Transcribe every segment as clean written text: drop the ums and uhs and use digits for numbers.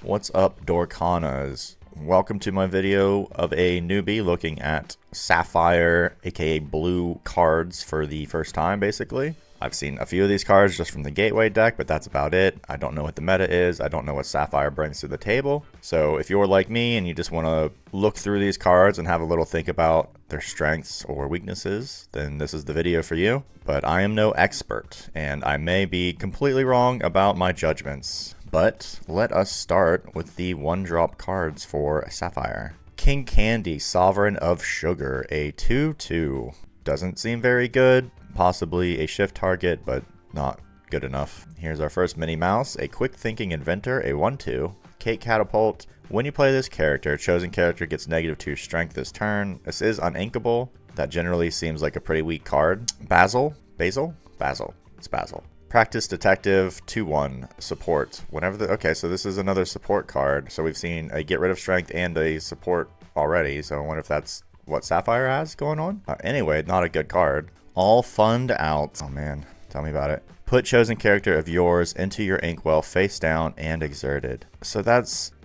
What's up, Lorcanas? Welcome to my video of a newbie looking at Sapphire, aka blue cards for the first time, basically. I've seen a few of these cards just from the Gateway deck, but that's about it. I don't know what the meta is. I don't know what Sapphire brings to the table. So if you're like me and you just want to look through these cards and have a little think about their strengths or weaknesses, then this is the video for you. But I am no expert, and I may be completely wrong about my judgments. But let us start with the one-drop cards for Sapphire. King Candy, Sovereign of Sugar, a 2/2. Doesn't seem very good. Possibly a shift target, but not good enough. Here's our first Minnie Mouse, a Quick Thinking Inventor, a 1/2. Cake Catapult. When you play this character, chosen character gets -2 strength this turn. This is uninkable. That generally seems like a pretty weak card. Basil? It's Basil. Practice Detective, 2/1, support. Okay, so this is another support card. So we've seen a get rid of strength and a support already. So I wonder if that's what Sapphire has going on. Anyway, not a good card. All Fund Out. Oh man, tell me about it. Put chosen character of yours into your inkwell face down and exerted. So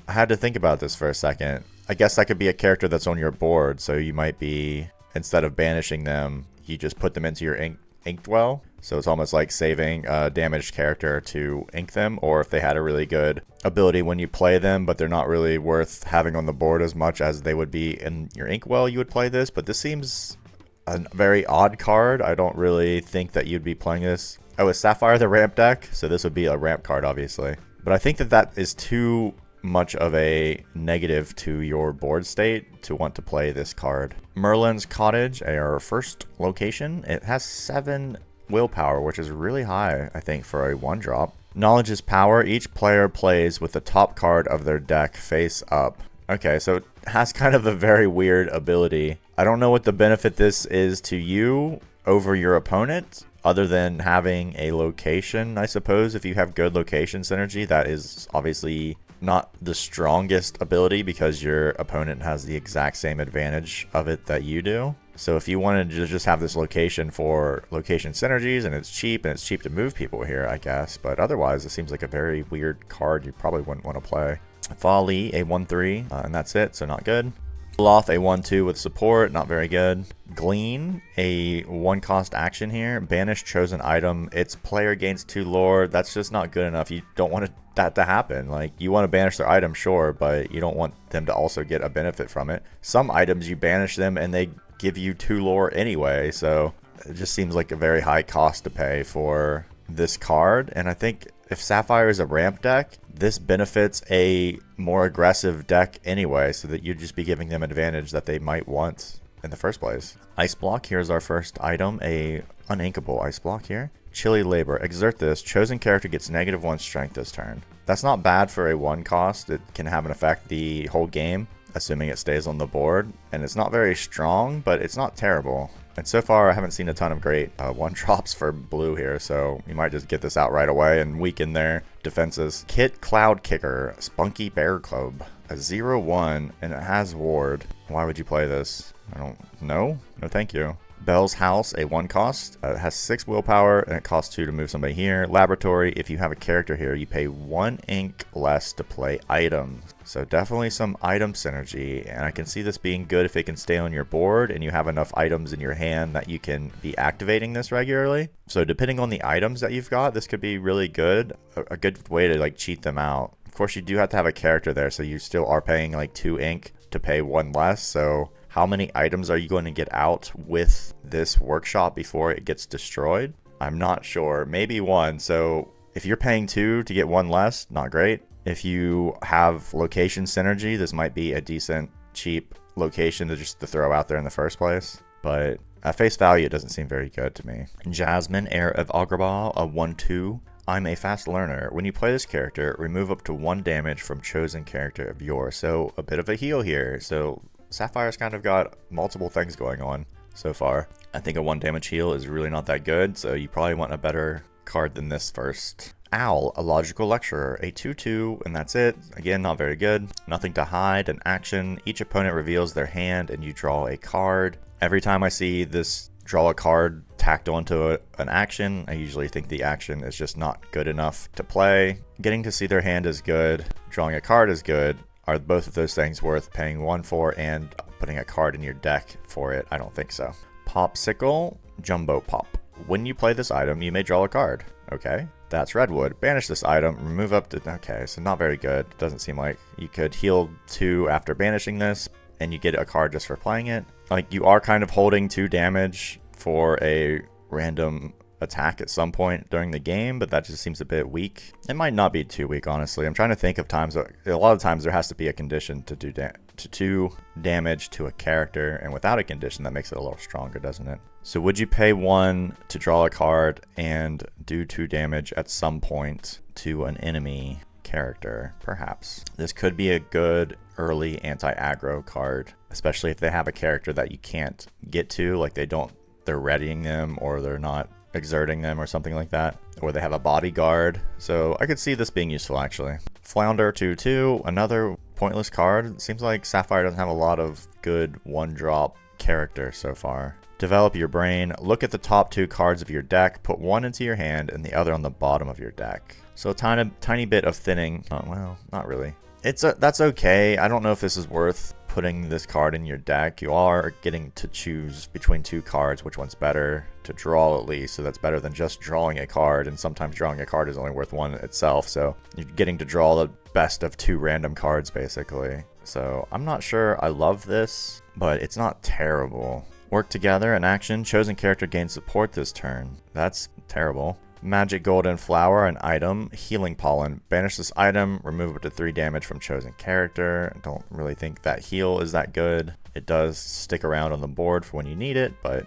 I had to think about this for a second. I guess that could be a character that's on your board. So you might be, instead of banishing them, you just put them into your inkwell. So it's almost like saving a damaged character to ink them, or if they had a really good ability when you play them, but they're not really worth having on the board as much as they would be in your inkwell, you would play this. But this seems a very odd card. I don't really think that you'd be playing this. Oh, is Sapphire the ramp deck? So this would be a ramp card, obviously. But I think that is too much of a negative to your board state to want to play this card. Merlin's Cottage, our first location. It has 7 willpower, which is really high, I think, for a 1-drop. Knowledge is power. Each player plays with the top card of their deck face up. Okay, so it has kind of a very weird ability. I don't know what the benefit this is to you over your opponent, other than having a location, I suppose. If you have good location synergy, that is obviously not the strongest ability because your opponent has the exact same advantage of it that you do. So if you wanted to just have this location for location synergies, and it's cheap to move people here, I guess. But otherwise, it seems like a very weird card you probably wouldn't want to play. Folly, a 1/3, and that's it, so not good. Loth, a 1/2 with support, not very good. Glean, a 1-cost action here. Banish chosen item. Its player gains 2 lore. That's just not good enough. You don't want that to happen. Like, you want to banish their item, sure, but you don't want them to also get a benefit from it. Some items, you banish them and they give you 2 lore anyway, so it just seems like a very high cost to pay for this card. And I think if Sapphire is a ramp deck, this benefits a more aggressive deck anyway, so that you'd just be giving them advantage that they might want in the first place. Ice Block, here's our first item, a uninkable Ice Block here. Chilly Labor, exert this, chosen character gets -1 strength this turn. That's not bad for a 1 cost. It can have an effect the whole game, assuming it stays on the board. And it's not very strong, but it's not terrible. And so far, I haven't seen a ton of great 1-drops for blue here, so you might just get this out right away and weaken their defenses. Kit Cloud Kicker, Spunky Bear Club, a 0/1, and it has ward. Why would you play this? I don't know. No, thank you. Bell's House, a 1-cost. It has 6 willpower, and it costs 2 to move somebody here. Laboratory, if you have a character here, you pay 1 ink less to play items. So definitely some item synergy, and I can see this being good if it can stay on your board and you have enough items in your hand that you can be activating this regularly. So depending on the items that you've got, this could be really good. A good way to like cheat them out. Of course, you do have to have a character there, so you still are paying like 2 ink to pay 1 less. So how many items are you going to get out with this workshop before it gets destroyed? I'm not sure. Maybe 1. So if you're paying 2 to get 1 less, not great. If you have location synergy, this might be a decent, cheap location to throw out there in the first place. But at face value, it doesn't seem very good to me. Jasmine, Heir of Agrabah, a 1/2. I'm a fast learner. When you play this character, remove up to 1 damage from chosen character of yours. So a bit of a heal here. So Sapphire's kind of got multiple things going on so far. I think a 1 damage heal is really not that good, so you probably want a better card than this first. Owl, a Logical Lecturer, a 2/2, and that's it. Again, not very good. Nothing to hide, an action. Each opponent reveals their hand and you draw a card. Every time I see this draw a card tacked onto an action. I usually think the action is just not good enough to play. Getting to see their hand is good. Drawing a card is good. Are both of those things worth paying 1 for and putting a card in your deck for it? I don't think so. Popsicle, Jumbo Pop. When you play this item, you may draw a card. Okay, that's Redwood. Banish this item, remove up to... Okay, so not very good. Doesn't seem like you could heal 2 after banishing this, and you get a card just for playing it. Like, you are kind of holding 2 damage for a random attack at some point during the game, but that just seems a bit weak. It might not be too weak, honestly. I'm trying to think of times. A lot of times there has to be a condition to do 2 damage to a character, and without a condition, that makes it a little stronger, doesn't it? So would you pay 1 to draw a card and do 2 damage at some point to an enemy character? Perhaps. This could be a good early anti-aggro card, especially if they have a character that you can't get to, like they're readying them, or they're not exerting them or something like that, or they have a bodyguard. So I could see this being useful, actually. Flounder 2/2, another pointless card. It seems like Sapphire doesn't have a lot of good 1-drop characters so far. Develop your brain. Look at the top 2 cards of your deck, put 1 into your hand and the other on the bottom of your deck. So a tiny bit of thinning. Oh, well, not really. That's okay. I don't know if this is worth putting this card in your deck. You are getting to choose between 2 cards, which one's better to draw at least, so that's better than just drawing a card, and sometimes drawing a card is only worth 1 itself, so you're getting to draw the best of 2 random cards basically. So I'm not sure I love this, but it's not terrible. Work together in action. Chosen character gains support this turn. That's terrible. Magic Golden Flower, an item. Healing Pollen. Banish this item, remove up to 3 damage from chosen character. I don't really think that heal is that good. It does stick around on the board for when you need it, but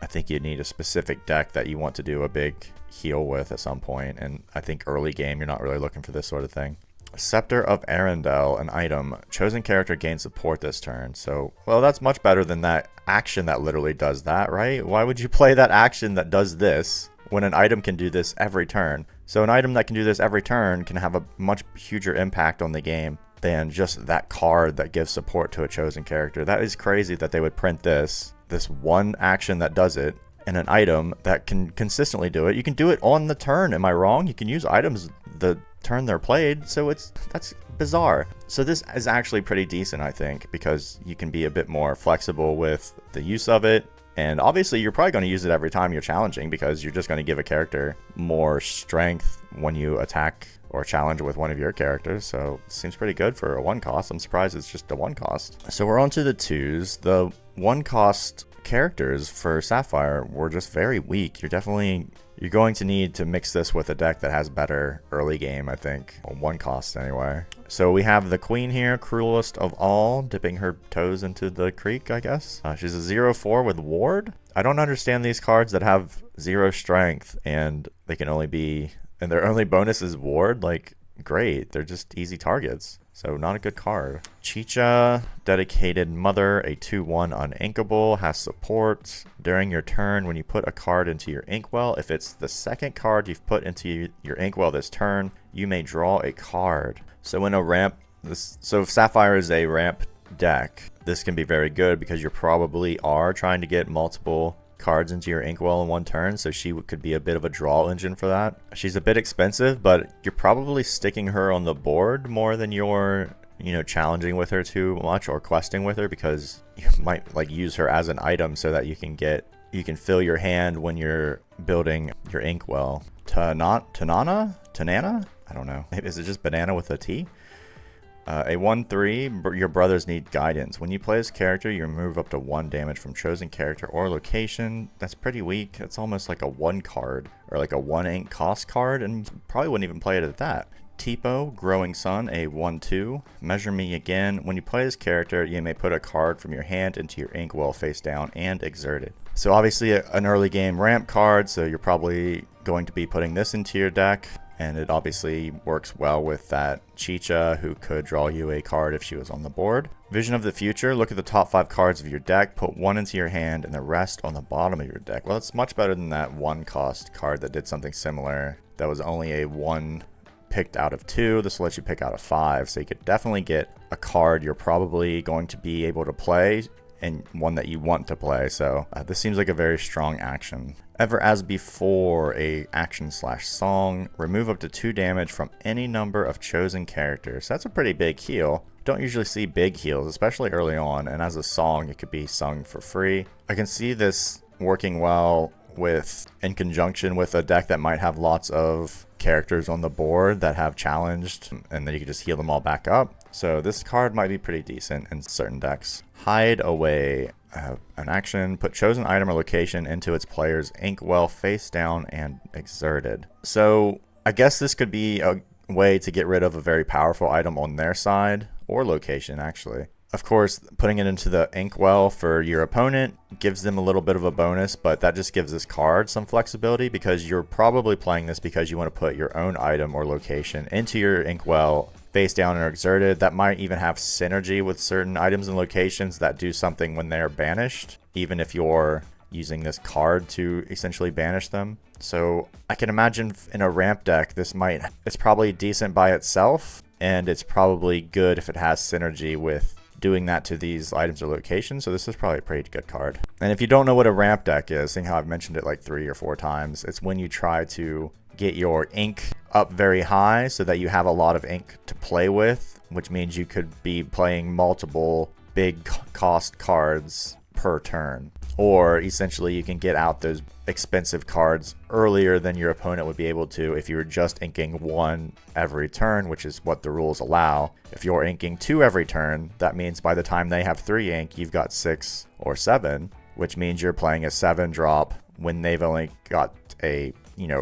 I think you need a specific deck that you want to do a big heal with at some point, and I think early game you're not really looking for this sort of thing. Scepter of Arendelle, an item. Chosen character gains support this turn. So, well, that's much better than that action that literally does that, right? Why would you play that action that does this when an item can do this every turn? So an item that can do this every turn can have a much huger impact on the game than just that card that gives support to a chosen character. That is crazy that they would print this one action that does it, and an item that can consistently do it. You can do it on the turn. Am I wrong? You can use items the turn they're played, so that's bizarre. So this is actually pretty decent, I think, because you can be a bit more flexible with the use of it. And obviously you're probably going to use it every time you're challenging, because you're just going to give a character more strength when you attack or challenge with one of your characters. So it seems pretty good for a 1 cost. I'm surprised it's just a 1 cost. So we're on to the 2s. The 1 cost characters for Sapphire were just very weak. You're going to need to mix this with a deck that has better early game, I think. Well, 1 cost anyway. So we have the Queen here, cruelest of all, dipping her toes into the creek, I guess. She's a 0/4 with Ward. I don't understand these cards that have 0 strength and they can only be, and their only bonus is Ward. Like, great, they're just easy targets. So not a good card. Chicha, Dedicated Mother, a 2/1 uninkable, has support. During your turn, when you put a card into your inkwell, if it's the second card you've put into your inkwell this turn, you may draw a card. So in a ramp, so if Sapphire is a ramp deck, this can be very good because you probably are trying to get multiple cards into your inkwell in 1 turn, so she could be a bit of a draw engine for that. She's a bit expensive, but you're probably sticking her on the board more than you're, challenging with her too much or questing with her, because you might like use her as an item so that you can fill your hand when you're building your inkwell. Tanana? I don't know. Is it just banana with a T? A 1/3, your brothers need guidance. When you play this character, you remove up to 1 damage from chosen character or location. That's pretty weak. It's almost like a 1 card, or like a 1 ink cost card, and you probably wouldn't even play it at that. Tipo, Growing Sun, a 1/2. Measure Me Again. When you play this character, you may put a card from your hand into your inkwell face down and exert it. So obviously an early game ramp card, so you're probably going to be putting this into your deck. And it obviously works well with that Chicha, who could draw you a card if she was on the board. Vision of the Future. Look at the top 5 cards of your deck. Put 1 into your hand and the rest on the bottom of your deck. Well, it's much better than that 1 cost card that did something similar. That was only a 1 picked out of 2. This will let you pick out of 5. So you could definitely get a card you're probably going to be able to play and one that you want to play. So this seems like a very strong action. Ever as before, a action slash song. Remove up to 2 damage from any number of chosen characters. That's a pretty big heal. Don't usually see big heals, especially early on, and as a song it could be sung for free. I can see this working well in conjunction with a deck that might have lots of characters on the board that have challenged, and then you can just heal them all back up. So this card might be pretty decent in certain decks. Hide Away. An action, put chosen item or location into its player's inkwell face down and exerted. So I guess this could be a way to get rid of a very powerful item on their side, or location actually. Of course, putting it into the inkwell for your opponent gives them a little bit of a bonus, but that just gives this card some flexibility because you're probably playing this because you want to put your own item or location into your inkwell face down or exerted. That might even have synergy with certain items and locations that do something when they're banished, even if you're using this card to essentially banish them. So I can imagine in a ramp deck, it's probably decent by itself, and it's probably good if it has synergy with doing that to these items or locations. So this is probably a pretty good card. And if you don't know what a ramp deck is, seeing how I've mentioned it like 3 or 4 times, it's when you try to get your ink up very high so that you have a lot of ink to play with, which means you could be playing multiple big cost cards per turn. Or essentially you can get out those expensive cards earlier than your opponent would be able to if you were just inking 1 every turn, which is what the rules allow. If you're inking 2 every turn, that means by the time they have 3 ink, you've got 6 or 7, which means you're playing a 7 drop when they've only got a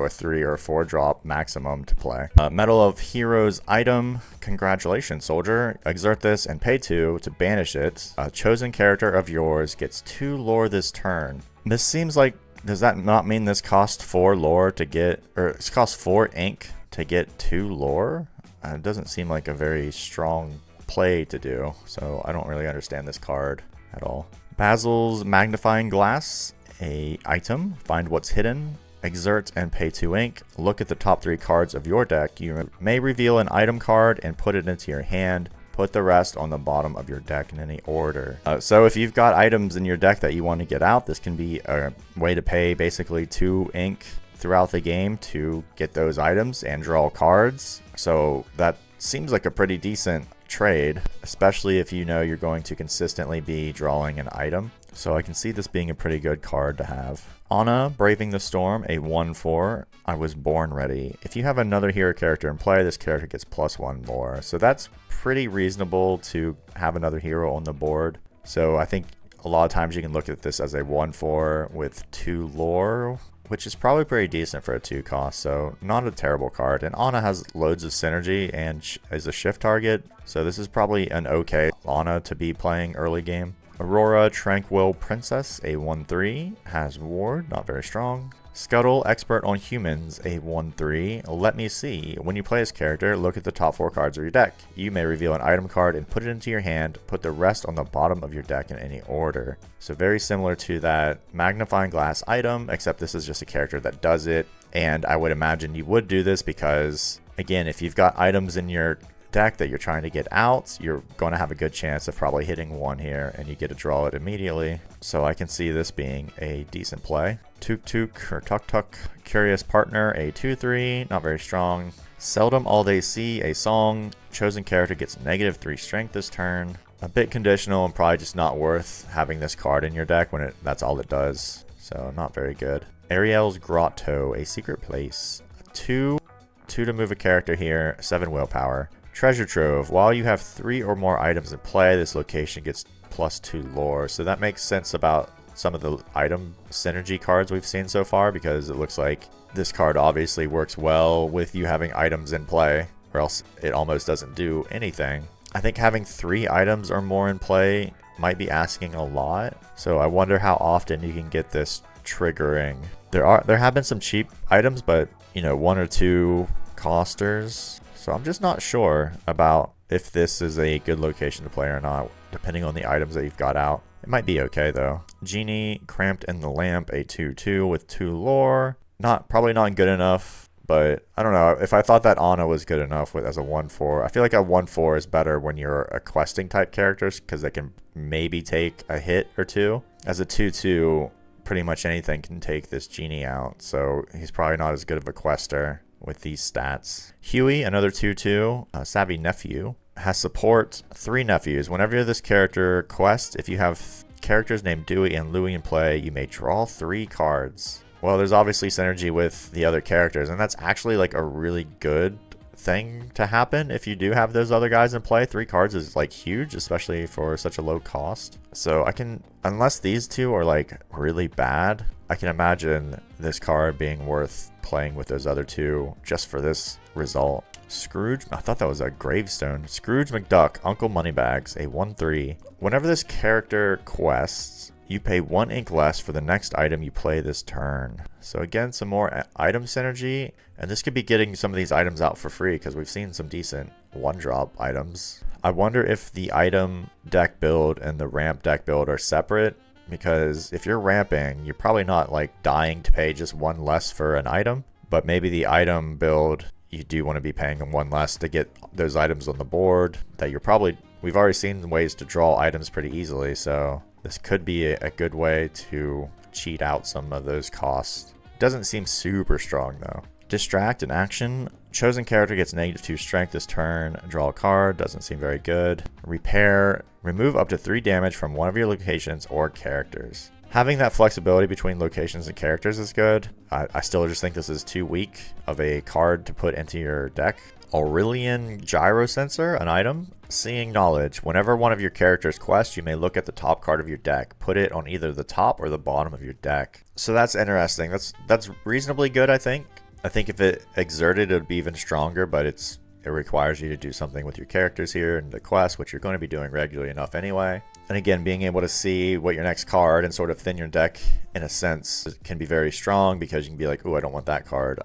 3 or 4 drop maximum to play. Medal of Heroes item. Congratulations, soldier. Exert this and pay 2 to banish it. A chosen character of yours gets 2 lore this turn. This seems like, does that not mean this costs 4 lore to get, or it costs 4 ink to get 2 lore? It doesn't seem like a very strong play to do, so I don't really understand this card at all. Basil's Magnifying Glass. A item. Find what's hidden. Exert and pay 2 ink. Look at the top 3 cards of your deck. You may reveal an item card and put it into your hand. Put the rest on the bottom of your deck in any order. So if you've got items in your deck that you want to get out, this can be a way to pay basically 2 ink throughout the game to get those items and draw cards. So that seems like a pretty decent trade, especially if you know you're going to consistently be drawing an item. So I can see this being a pretty good card to have. Anna, Braving the Storm, a 1/4. I was born ready. If you have another hero character in play, this character gets +1 lore. So that's pretty reasonable to have another hero on the board. So I think a lot of times you can look at this as a 1/4 with 2 lore, which is probably pretty decent for a 2 cost. So not a terrible card. And Anna has loads of synergy and is a shift target. So this is probably an okay Anna to be playing early game. Aurora, Tranquil Princess, a 1/3, has ward, not very strong. Scuttle, Expert on Humans, a 1/3. Let me see. When you play this character, look at the top 4 cards of your deck. You may reveal an item card and put it into your hand. Put the rest on the bottom of your deck in any order. So very similar to that Magnifying Glass item, except this is just a character that does it. And I would imagine you would do this because, again, if you've got items in your deck that you're trying to get out, you're going to have a good chance of probably hitting 1 here, and you get to draw it immediately. So I can see this being a decent play. Tuk Tuk or Tuk Tuk, Curious Partner, a 2/3, not very strong. Seldom All They See, a song. Chosen character gets -3 strength this turn. A bit conditional and probably just not worth having this card in your deck when that's all it does. So not very good. Ariel's Grotto, a secret place. 2 to move a character here, 7 willpower. Treasure Trove. While you have 3 or more items in play, this location gets +2 lore. So that makes sense about some of the item synergy cards we've seen so far, because it looks like this card obviously works well with you having items in play, or else it almost doesn't do anything. I think having 3 items or more in play might be asking a lot. So I wonder how often you can get this triggering. There have been some cheap items, but 1 or 2 costers. So I'm just not sure about if this is a good location to play or not, depending on the items that you've got out. It might be okay though. Genie, Cramped in the Lamp, a 2/2 with 2 lore. Probably not good enough But I don't know, if I thought that Ana was good enough with as a 1/4, I feel like a 1/4 is better when you're a questing type characters because they can maybe take a hit or two. As a 2/2, pretty much anything can take this genie out, so he's probably not as good of a quester with these stats. Huey, another 2/2, savvy nephew, has support 3 nephews. Whenever this character quests, if you have characters named Dewey and Louie in play, you may draw 3 cards. Well, there's obviously synergy with the other characters, and that's actually like a really good thing to happen if you do have those other guys in play. 3 cards is like huge, especially for such a low cost. So I can, unless these two are like really bad, I can imagine this card being worth playing with those other 2 just for this result. Scrooge, I thought that was a gravestone. Scrooge McDuck, Uncle Moneybags, a 1/3. Whenever this character quests, you pay 1 ink less for the next item you play this turn. So again, some more item synergy, and this could be getting some of these items out for free because we've seen some decent 1-drop items. I wonder if the item deck build and the ramp deck build are separate, because if you're ramping, you're probably not like dying to pay just 1 less for an item, but maybe the item build, you do want to be paying 1 less to get those items on the board that you're probably, we've already seen ways to draw items pretty easily, so this could be a good way to cheat out some of those costs. Doesn't seem super strong though. Distract in action. Chosen character gets -2 strength this turn. Draw a card. Doesn't seem very good. Repair. Remove up to 3 damage from one of your locations or characters. Having that flexibility between locations and characters is good. I still just think this is too weak of a card to put into your deck. Aurelian Gyro Sensor, an item. Seeing Knowledge. Whenever one of your characters quests, you may look at the top card of your deck. Put it on either the top or the bottom of your deck. So that's interesting. That's reasonably good, I think. I think if it exerted, it would be even stronger, but it requires you to do something with your characters here and the quest, which you're going to be doing regularly enough anyway. And again, being able to see what your next card and sort of thin your deck in a sense can be very strong, because you can be like, oh, I don't want that card.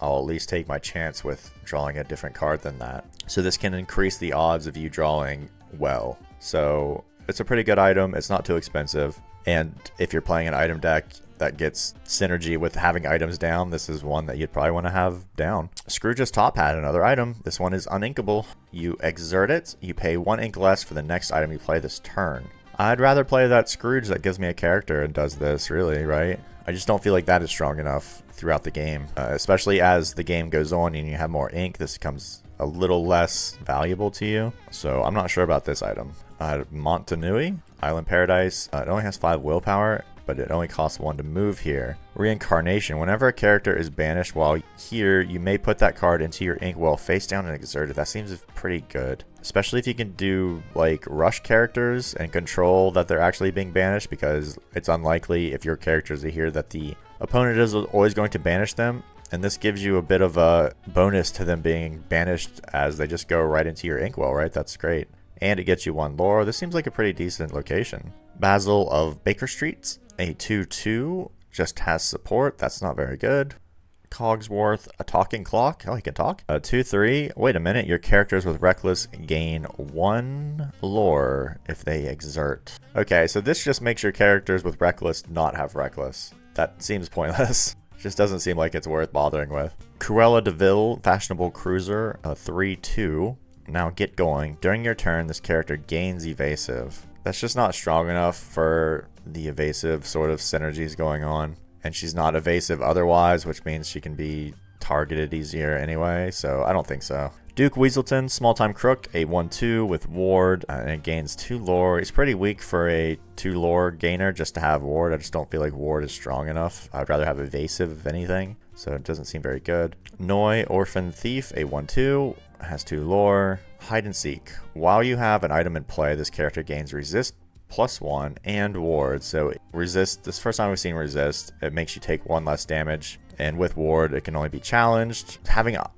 I'll at least take my chance with drawing a different card than that. So this can increase the odds of you drawing well. So it's a pretty good item. It's not too expensive. And if you're playing an item deck that gets synergy with having items down, this is one that you'd probably want to have down. Scrooge's Top Hat, another item. This one is uninkable. You exert it, you pay 1 ink less for the next item you play this turn. I'd rather play that Scrooge that gives me a character and does this, really, right? I just don't feel like that is strong enough throughout the game, especially as the game goes on and you have more ink. This becomes a little less valuable to you, so I'm not sure about this item. Montanui, Island Paradise. It only has 5 willpower, but it only costs 1 to move here. Reincarnation. Whenever a character is banished while here, you may put that card into your inkwell face down and exert it. That seems pretty good, especially if you can do like rush characters and control that they're actually being banished, because it's unlikely if your characters are here that the opponent is always going to banish them. And this gives you a bit of a bonus to them being banished as they just go right into your inkwell, right? That's great. And it gets you 1 lore. This seems like a pretty decent location. Basil of Baker Street, a 2/2, just has support. That's not very good. Cogsworth, a talking clock. Oh, he can talk. A 2/3. Wait a minute. Your characters with Reckless gain 1 lore if they exert. Okay, so this just makes your characters with Reckless not have Reckless. That seems pointless. Just doesn't seem like it's worth bothering with. Cruella de Vil, Fashionable Cruiser, a 3/2. Now get going. During your turn, this character gains evasive. That's just not strong enough for the evasive sort of synergies going on. And she's not evasive otherwise, which means she can be targeted easier anyway, so I don't think so. Duke Weaselton, Small Time Crook, a 1/2 with Ward, and it gains 2 lore. He's pretty weak for a 2 lore gainer just to have Ward. I just don't feel like Ward is strong enough. I'd rather have evasive if anything, so it doesn't seem very good. Noi, Orphan Thief, a 1/2, has 2 lore. Hide and Seek. While you have an item in play, this character gains Resist +1 and Ward. So Resist, this is the first time we've seen Resist. It makes you take 1 less damage, and with Ward, it can only be challenged.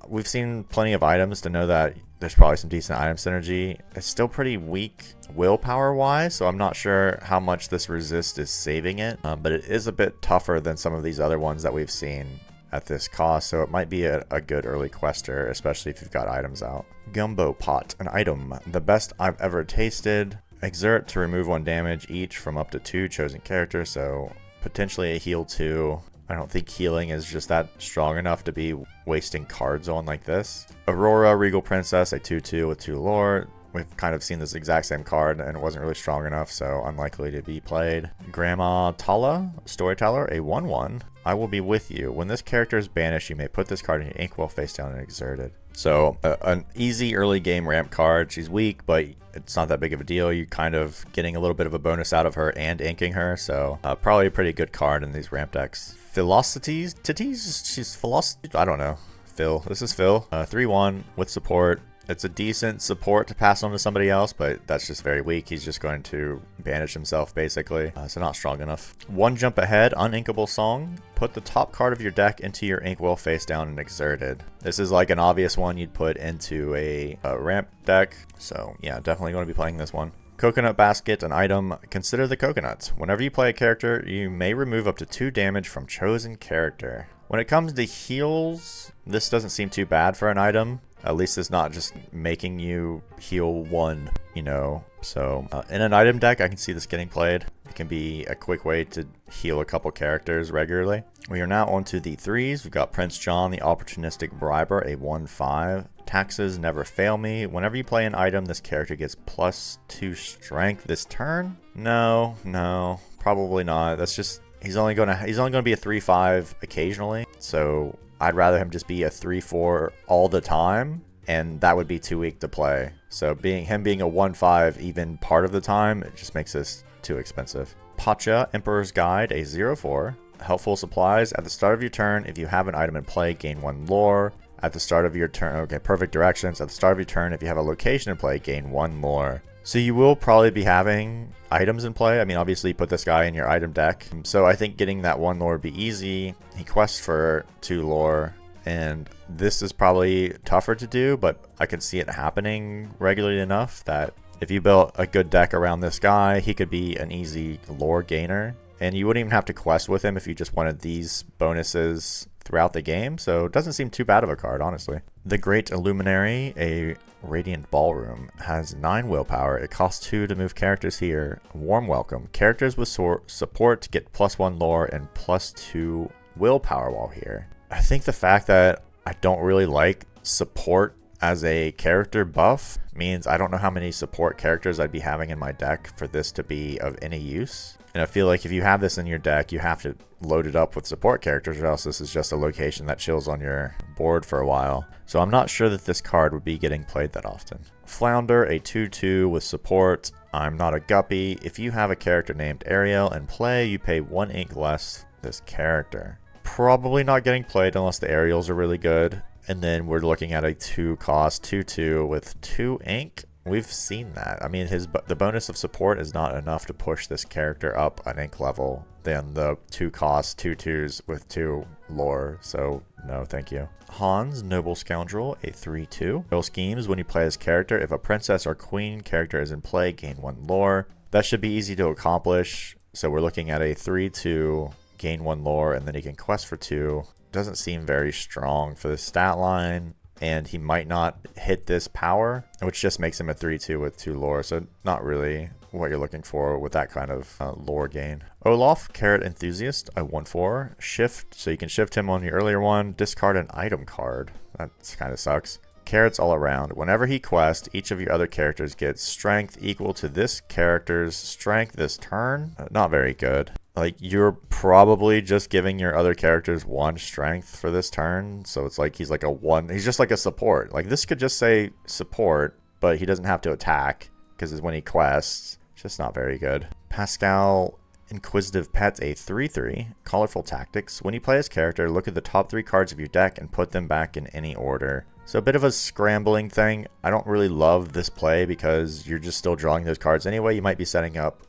We've seen plenty of items to know that there's probably some decent item synergy. It's still pretty weak willpower wise, so I'm not sure how much this Resist is saving it, but it is a bit tougher than some of these other ones that we've seen at this cost, so it might be a good early quester, especially if you've got items out. Gumbo Pot, an item. The best I've ever tasted. Exert to remove 1 damage each from up to 2 chosen characters, so potentially a heal 2. I don't think healing is just that strong enough to be wasting cards on like this. Aurora, Regal Princess, a 2/2 with 2 lore. We've kind of seen this exact same card and it wasn't really strong enough, so unlikely to be played. Grandma Tala, Storyteller, a 1/1. I will be with you. When this character is banished, you may put this card in your inkwell face down and exerted. So an easy early game ramp card. She's weak, but it's not that big of a deal. You're kind of getting a little bit of a bonus out of her and inking her, so probably a pretty good card in these ramp decks. Philosophies, she's philosophy. I don't know. Phil, this is Phil. 3/1 with support. It's a decent support to pass on to somebody else, but that's just very weak. He's just going to banish himself, basically. So not strong enough. One jump ahead, uninkable song. Put the top card of your deck into your inkwell face down and exerted. This is like an obvious one you'd put into a ramp deck. So yeah, definitely going to be playing this one. Coconut Basket, an item. Consider the coconuts. Whenever you play a character, you may remove up to 2 damage from chosen character. When it comes to heals, this doesn't seem too bad for an item. At least it's not just making you heal 1, you know. So in an item deck, I can see this getting played. It can be a quick way to heal a couple characters regularly. We are now on to the 3s. We've got Prince John, the Opportunistic Briber, a 1/5. Taxes never fail me. Whenever you play an item, this character gets +2 strength this turn. No, probably not. That's just he's only gonna be a 3/5 occasionally. So I'd rather him just be a 3/4 all the time, and that would be too weak to play. So him being a 1/5 even part of the time, it just makes this too expensive. Pacha, Emperor's Guide, a 0/4. Helpful supplies. At the start of your turn, if you have an item in play, gain 1 lore. At the start of your turn, okay, perfect directions. At the start of your turn, if you have a location in play, gain 1 lore. So you will probably be having items in play. I mean, obviously you put this guy in your item deck. So I think getting that 1 lore would be easy. He quests for 2 lore. And this is probably tougher to do, but I can see it happening regularly enough that if you built a good deck around this guy, he could be an easy lore gainer. And you wouldn't even have to quest with him if you just wanted these bonuses throughout the game. So it doesn't seem too bad of a card, honestly. The Great Illuminary, a Radiant Ballroom, has 9 willpower. It costs 2 to move characters here. Warm welcome. Characters with support get +1 lore and +2 willpower while here. I think the fact that I don't really like support as a character buff means I don't know how many support characters I'd be having in my deck for this to be of any use. And I feel like if you have this in your deck, you have to load it up with support characters, or else this is just a location that chills on your board for a while. So I'm not sure that this card would be getting played that often. Flounder, a 2/2 with support. I'm not a guppy. If you have a character named Ariel in play, you pay 1 ink less this character. Probably not getting played unless the Ariels are really good. And then we're looking at a 2-cost 2/2 with 2 ink. We've seen that. I mean, the bonus of support is not enough to push this character up an ink level than the 2-cost 2/2s with 2 lore. So no, thank you. Hans, Noble Scoundrel, a 3/2. Real schemes. When you play this character, if a princess or queen character is in play, gain 1 lore. That should be easy to accomplish. So we're looking at a 3/2, gain 1 lore, and then he can quest for 2. Doesn't seem very strong for the stat line, and he might not hit this power, which just makes him a 3/2 with 2 lore. So not really what you're looking for with that kind of lore gain. Olaf, Carrot Enthusiast, a 1/4. Shift, so you can shift him on your earlier one. Discard an item card. That kind of sucks. Carrots all around. Whenever he quests, each of your other characters gets strength equal to this character's strength this turn. Not very good. Like, you're probably just giving your other characters 1 strength for this turn. So it's like he's like a 1. He's just like a support. Like, this could just say support, but he doesn't have to attack because when he quests, it's just not very good. Pascal, Inquisitive Pet, a 3/3. Colorful Tactics. When you play this character, look at the top 3 cards of your deck and put them back in any order. So a bit of a scrambling thing. I don't really love this play because you're just still drawing those cards anyway. You might be setting up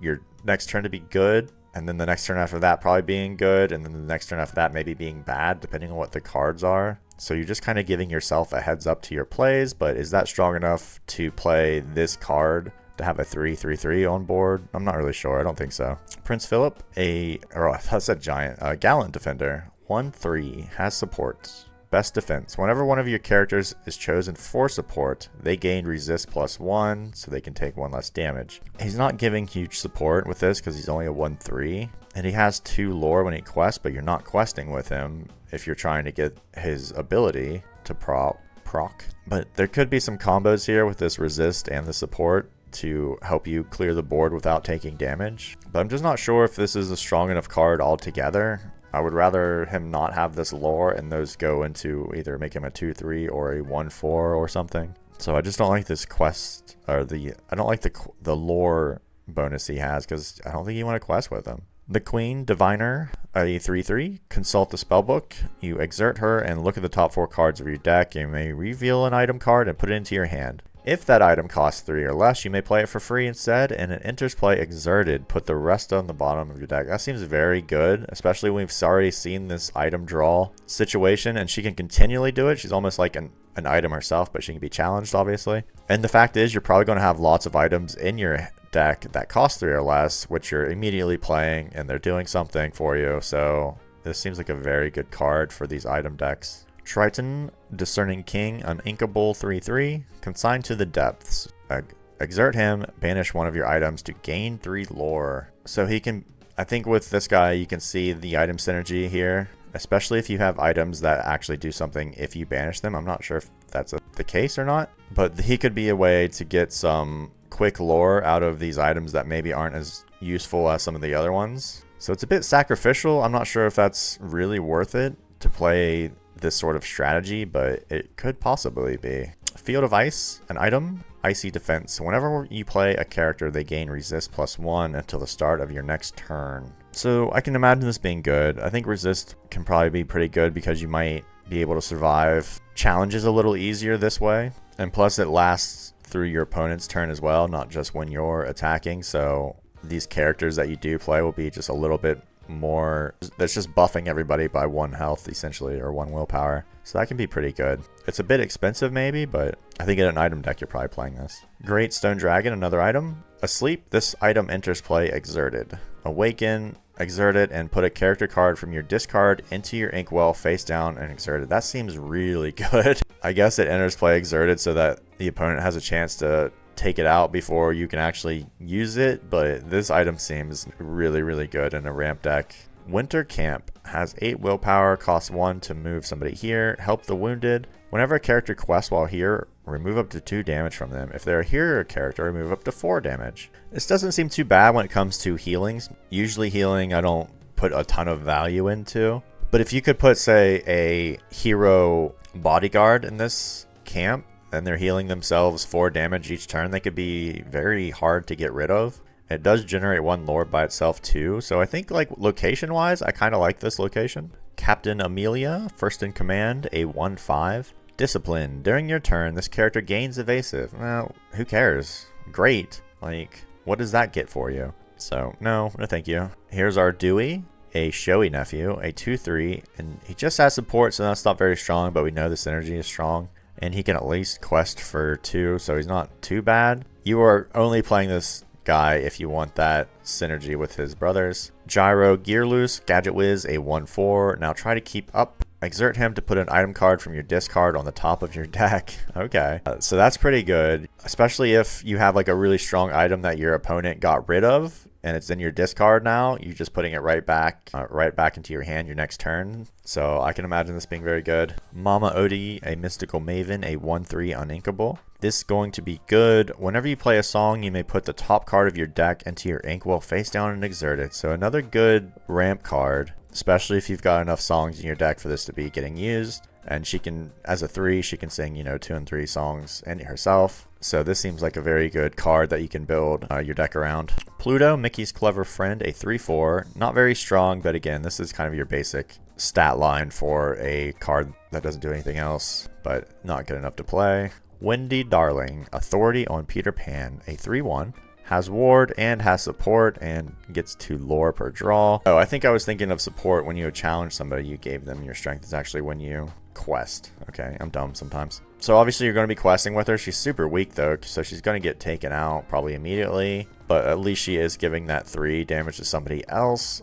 your next turn to be good, and then the next turn after that probably being good, and then the next turn after that maybe being bad, depending on what the cards are. So you're just kind of giving yourself a heads up to your plays, but is that strong enough to play this card to have a 3/3/3 on board? I'm not really sure. I don't think so. Prince Philip, that's a giant, Gallant Defender, 1/3, has support. Best defense. Whenever one of your characters is chosen for support, they gain resist +1, so they can take 1 less damage. He's not giving huge support with this because he's only a 1/3, and he has 2 lore when he quests, but you're not questing with him if you're trying to get his ability to proc. But there could be some combos here with this resist and the support to help you clear the board without taking damage. But I'm just not sure if this is a strong enough card altogether. I would rather him not have this lore and those go into either make him a 2/3 or a 1/4 or something. So I just don't like this quest, or I don't like the lore bonus he has, because I don't think you want to quest with him. The Queen Diviner, a 3/3. Consult the spellbook. You exert her and look at the top 4 cards of your deck. You may reveal an item card and put it into your hand. If that item costs 3 or less, you may play it for free instead, and it enters play exerted. Put the rest on the bottom of your deck. That seems very good, especially when we've already seen this item draw situation, and she can continually do it. She's almost like an item herself, but she can be challenged, obviously. And the fact is, you're probably going to have lots of items in your deck that cost 3 or less, which you're immediately playing, and they're doing something for you. So this seems like a very good card for these item decks. Triton, Discerning King, an inkable 3/3, consigned to the depths. Exert him, banish one of your items to gain 3 lore. So he can, I think with this guy, you can see the item synergy here, especially if you have items that actually do something if you banish them. I'm not sure if that's the case or not, but he could be a way to get some quick lore out of these items that maybe aren't as useful as some of the other ones. So it's a bit sacrificial. I'm not sure if that's really worth it to play this sort of strategy, but it could possibly be. Field of Ice, an item, Icy Defense. Whenever you play a character, they gain resist +1 until the start of your next turn. So I can imagine this being good. I think resist can probably be pretty good because you might be able to survive challenges a little easier this way. And plus it lasts through your opponent's turn as well, not just when you're attacking. So these characters that you do play will be just a little bit more, that's just buffing everybody by 1 health essentially, or 1 willpower. So that can be pretty good. It's a bit expensive maybe, but I think in an item deck you're probably playing this. Great Stone Dragon, another item. Asleep, this item enters play exerted. Awaken, exert it, and put a character card from your discard into your inkwell face down and exert it. That seems really good. I guess it enters play exerted so that the opponent has a chance to take it out before you can actually use it, but this item seems really good in a ramp deck. Winter Camp has 8 willpower, costs 1 to move somebody here. Help the wounded. Whenever a character quests while here, remove up to 2 damage from them. If they're a hero character, remove up to 4 damage. This doesn't seem too bad when it comes to healings. Usually healing I don't put a ton of value into, but if you could put, say, a hero bodyguard in this camp, and they're healing themselves 4 damage each turn, they could be very hard to get rid of. It does generate 1 lore by itself too, so I think like location wise, I kind of like this location. Captain Amelia, first in command, a 1/5. Discipline, during your turn, this character gains evasive. Well, who cares? Great. Like, what does that get for you? So, no thank you. Here's our Dewey, a showy nephew, a 2/3, and he just has support, so that's not very strong, but we know the synergy is strong. And he can at least quest for 2, so he's not too bad. You are only playing this guy if you want that synergy with his brothers. Gyro Gearloose, Gadget Whiz, a 1/4. Now try to keep up. Exert him to put an item card from your discard on the top of your deck. Okay, so that's pretty good, especially if you have like a really strong item that your opponent got rid of and it's in your discard now. You're just putting it right back into your hand your next turn. So I can imagine this being very good. Mama Odie, a mystical maven, a 1/3 uninkable. This is going to be good. Whenever you play a song, you may put the top card of your deck into your inkwell face down and exert it. So another good ramp card, especially if you've got enough songs in your deck for this to be getting used. And she can, as a 3, she can sing, 2 and 3 songs in herself. So this seems like a very good card that you can build your deck around. Pluto, Mickey's clever friend, a 3/4. Not very strong, but again, this is kind of your basic stat line for a card that doesn't do anything else, but not good enough to play. Wendy Darling, authority on Peter Pan, a 3/1. Has ward and has support and gets 2 lore per draw. Oh, I think I was thinking of support when you challenge somebody, you gave them your strength. It's actually when you quest. Okay, I'm dumb sometimes. So obviously you're going to be questing with her. She's super weak though, so she's going to get taken out probably immediately. But at least she is giving that 3 damage to somebody else.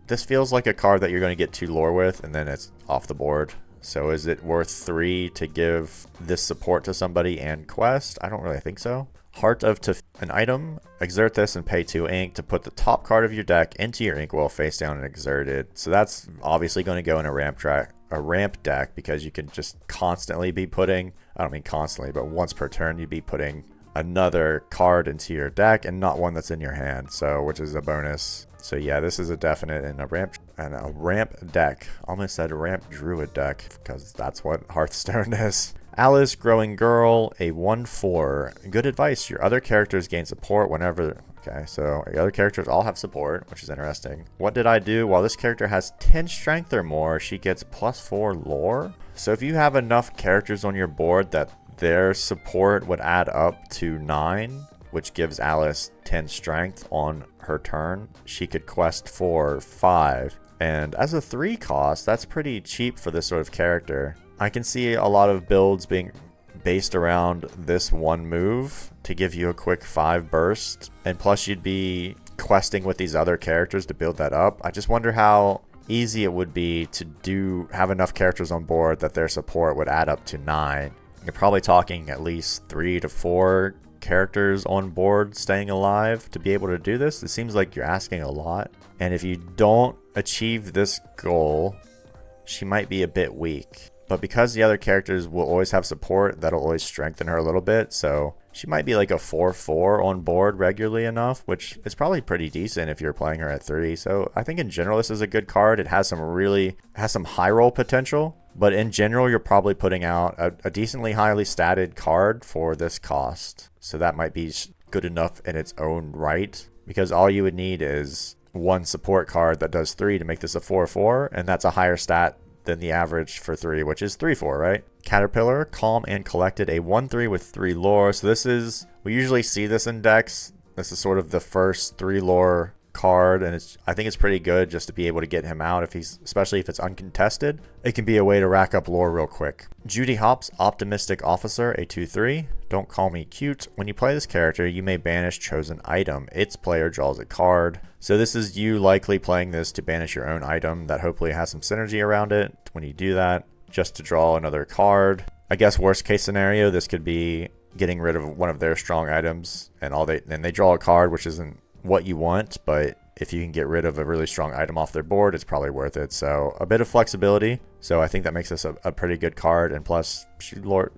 This feels like a card that you're going to get 2 lore with and then it's off the board. So is it worth 3 to give this support to somebody and quest? I don't really think so. Heart of an item. Exert this and pay 2 ink to put the top card of your deck into your inkwell face down and exerted. So that's obviously going to go in a ramp deck because you can just constantly be putting, I don't mean constantly, but once per turn you'd be putting another card into your deck and not one that's in your hand, so which is a bonus. So yeah, this is a definite in a ramp deck. Almost said ramp druid deck because that's what Hearthstone is. Alice, Growing Girl, a 1/4. Good advice. Your other characters gain support whenever... Okay, so the other characters all have support, which is interesting. What did I do? While this character has 10 strength or more, she gets +4 lore. So if you have enough characters on your board that their support would add up to 9, which gives Alice 10 strength on her turn, she could quest for 5. And as a 3 cost, that's pretty cheap for this sort of character. I can see a lot of builds being based around this one move to give you a quick 5 burst, and plus you'd be questing with these other characters to build that up. I just wonder how easy it would be to have enough characters on board that their support would add up to 9. You're probably talking at least 3 to 4 characters on board staying alive to be able to do this. It seems like you're asking a lot, and if you don't achieve this goal, she might be a bit weak. But because the other characters will always have support, that'll always strengthen her a little bit. So she might be like a 4/4 on board regularly enough, which is probably pretty decent if you're playing her at 3. So I think in general, this is a good card. It has some high roll potential. But in general, you're probably putting out a decently highly statted card for this cost. So that might be good enough in its own right. Because all you would need is one support card that does 3 to make this a 4/4. And that's a higher stat than the average for 3, which is 3/4, right? Caterpillar, Calm and Collected, a 1/3 with 3 lore. So this is, we usually see this in decks. This is sort of the first 3 lore card, and I think it's pretty good just to be able to get him out especially if it's uncontested. It can be a way to rack up lore real quick. Judy Hopps, Optimistic Officer, a 2/3. Don't call me cute. When you play this character, you may banish chosen item. Its player draws a card. So this is you likely playing this to banish your own item that hopefully has some synergy around it. When you do that, just to draw another card. I guess worst case scenario, this could be getting rid of one of their strong items, and they draw a card, which isn't what you want, but if you can get rid of a really strong item off their board, it's probably worth it. So a bit of flexibility. So I think that makes this a pretty good card, and plus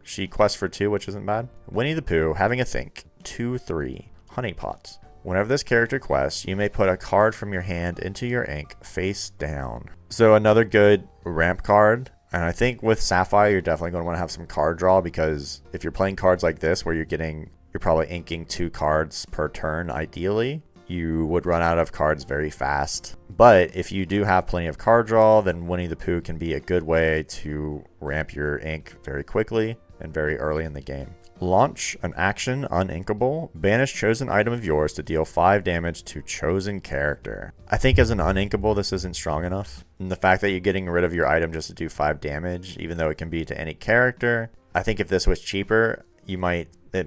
she quests for 2, which isn't bad. Winnie the Pooh, Having a Think, 2/3. Honeypots. Whenever this character quests, you may put a card from your hand into your ink face down. So another good ramp card. And I think with Sapphire, you're definitely going to want to have some card draw, because if you're playing cards like this where you're probably inking 2 cards per turn ideally, you would run out of cards very fast. But if you do have plenty of card draw, then Winnie the Pooh can be a good way to ramp your ink very quickly and very early in the game. Launch an action, uninkable. Banish chosen item of yours to deal 5 damage to chosen character. I think as an uninkable, this isn't strong enough. And the fact that you're getting rid of your item just to do 5 damage, even though it can be to any character, I think if this was cheaper, it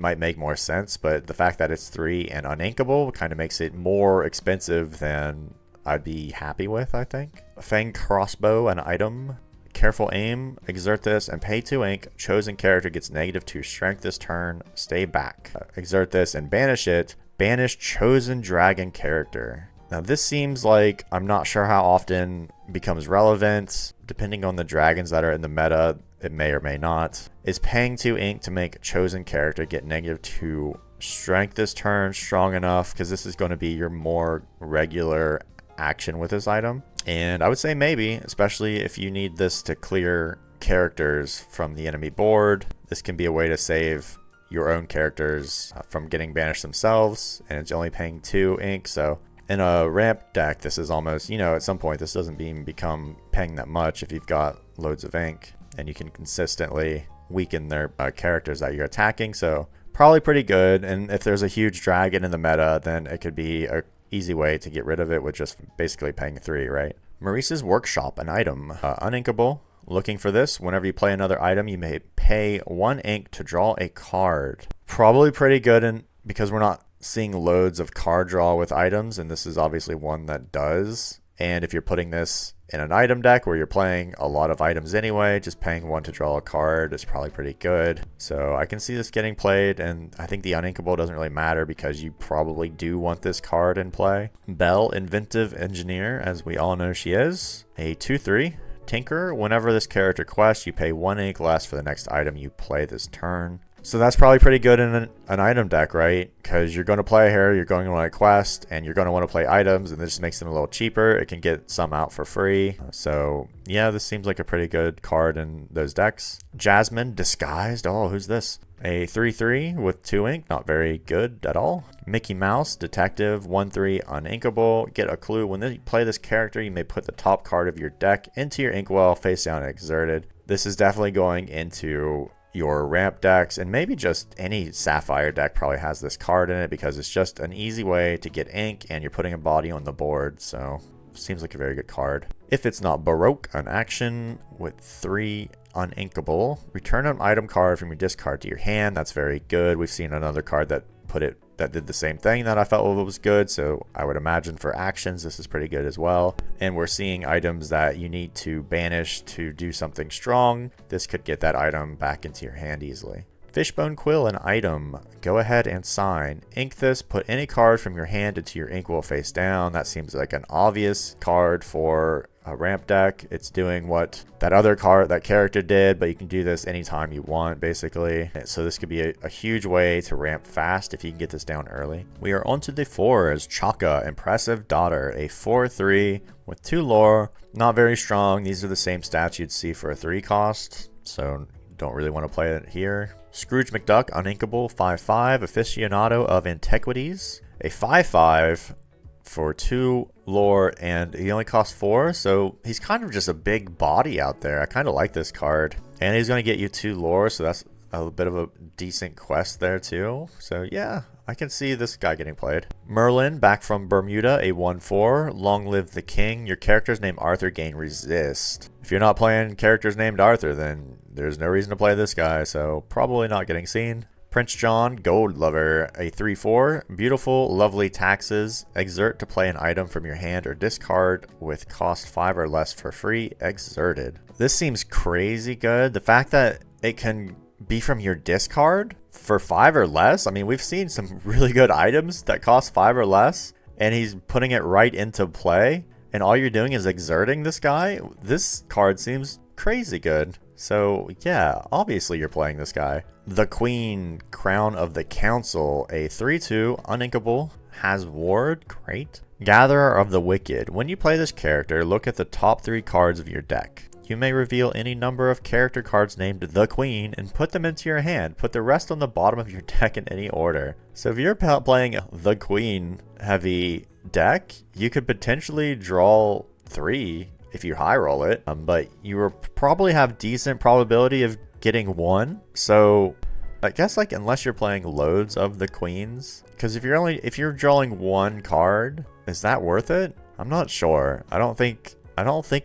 might make more sense. But the fact that it's 3 and uninkable kind of makes it more expensive than I'd be happy with, I think. Fang Crossbow, an item. Careful aim, exert this, and pay 2 ink. Chosen character gets -2 strength this turn. Stay back. Exert this and banish it. Banish chosen dragon character. Now this seems like, I'm not sure how often becomes relevant. Depending on the dragons that are in the meta, it may or may not. Is paying 2 ink to make chosen character get -2 strength this turn strong enough? Because this is going to be your more regular action with this item. And I would say maybe, especially if you need this to clear characters from the enemy board. This can be a way to save your own characters from getting banished themselves, and it's only paying 2 ink. So in a ramp deck, this is almost, at some point this doesn't even become paying that much if you've got loads of ink and you can consistently weaken their characters that you're attacking. So probably pretty good. And if there's a huge dragon in the meta, then it could be a easy way to get rid of it with just basically paying 3, right? Maurice's Workshop, an item. Uninkable. Looking for this. Whenever you play another item, you may pay 1 ink to draw a card. Probably pretty good because we're not seeing loads of card draw with items, and this is obviously one that does. And if you're putting this in an item deck where you're playing a lot of items anyway, just paying 1 to draw a card is probably pretty good. So I can see this getting played, and I think the uninkable doesn't really matter because you probably do want this card in play. Belle, Inventive Engineer, as we all know she is. A 2/3. Tinker. Whenever this character quests, you pay 1 ink less for the next item you play this turn. So that's probably pretty good in an item deck, right? Because you're going to play here, you're going to want to quest, and you're going to want to play items, and this just makes them a little cheaper. It can get some out for free. So yeah, this seems like a pretty good card in those decks. Jasmine, Disguised. Oh, who's this? A 3/3 with 2 ink, not very good at all. Mickey Mouse, Detective, 1/3 uninkable. Get a clue. When you play this character, you may put the top card of your deck into your inkwell, face down and exerted. This is definitely going into your ramp decks, and maybe just any Sapphire deck probably has this card in it because it's just an easy way to get ink and you're putting a body on the board. So seems like a very good card. If it's not Baroque, an action with 3 uninkable. Return an item card from your discard to your hand. That's very good. We've seen another card that did the same thing that I felt was good, so I would imagine for actions this is pretty good as well. And we're seeing items that you need to banish to do something strong. This could get that item back into your hand easily. Fishbone Quill, an item. Go ahead and sign. Ink this. Put any card from your hand into your inkwell face down. That seems like an obvious card for a ramp deck. It's doing what that character did, but you can do this anytime you want, basically. So this could be a huge way to ramp fast if you can get this down early. We are on to the 4s. Chaka, Impressive Daughter, a 4/3 with 2 lore. Not very strong. These are the same stats you'd see for a 3 cost, so don't really want to play it here. Scrooge McDuck, uninkable, 5/5, Aficionado of Antiquities, a 5/5 for 2 lore, and he only costs 4, so he's kind of just a big body out there. I kind of like this card, and he's going to get you 2 lore, so that's a bit of a decent quest there too. So yeah, I can see this guy getting played. Merlin, back from Bermuda, a 1/4. Long live the king. Your character's named Arthur, gain resist. If you're not playing characters named Arthur, then there's no reason to play this guy, so probably not getting seen. Prince John, Gold Lover, a 3/4. Beautiful, lovely taxes. Exert to play an item from your hand or discard with cost 5 or less for free. Exerted. This seems crazy good. The fact that it can be from your discard for 5 or less. I mean, we've seen some really good items that cost 5 or less, and he's putting it right into play, and all you're doing is exerting this guy. This card seems crazy good. So yeah, obviously you're playing this guy. The Queen, Crown of the Council, a 3/2, uninkable, has ward, great. Gatherer of the Wicked. When you play this character, look at the top 3 cards of your deck. You may reveal any number of character cards named the Queen and put them into your hand. Put the rest on the bottom of your deck in any order. So if you're playing the Queen heavy deck, you could potentially draw 3 if you high roll it, but you will probably have decent probability of getting 1. So I guess, like, unless you're playing loads of the queens, because if you're drawing 1 card, is that worth it? I'm not sure. I don't think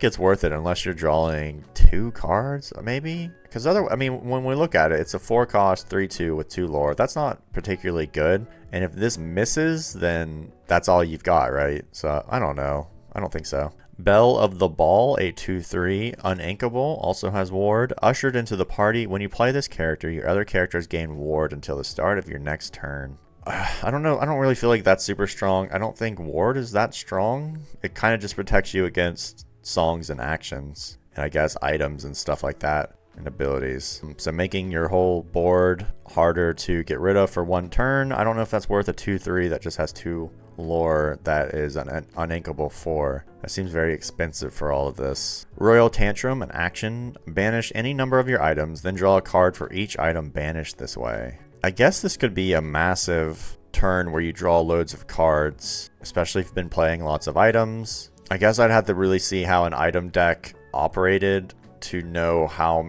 it's worth it unless you're drawing 2 cards, maybe. Because when we look at it, it's a 4 cost 3/2 with 2 lore. That's not particularly good. And if this misses, then that's all you've got, right? So I don't know. I don't think so. Belle of the Ball, a 2/3, uninkable, also has ward. Ushered into the party. When you play this character, your other characters gain ward until the start of your next turn. I don't know. I don't really feel like that's super strong. I don't think ward is that strong. It kind of just protects you against songs and actions, and I guess items and stuff like that, and abilities. So making your whole board harder to get rid of for 1 turn. I don't know if that's worth a 2/3 that just has 2 lore that is an uninkable 4. That seems very expensive for all of this. Royal Tantrum, an action. Banish any number of your items, then draw a card for each item banished this way. I guess this could be a massive turn where you draw loads of cards, especially if you've been playing lots of items. I guess I'd have to really see how an item deck operated to know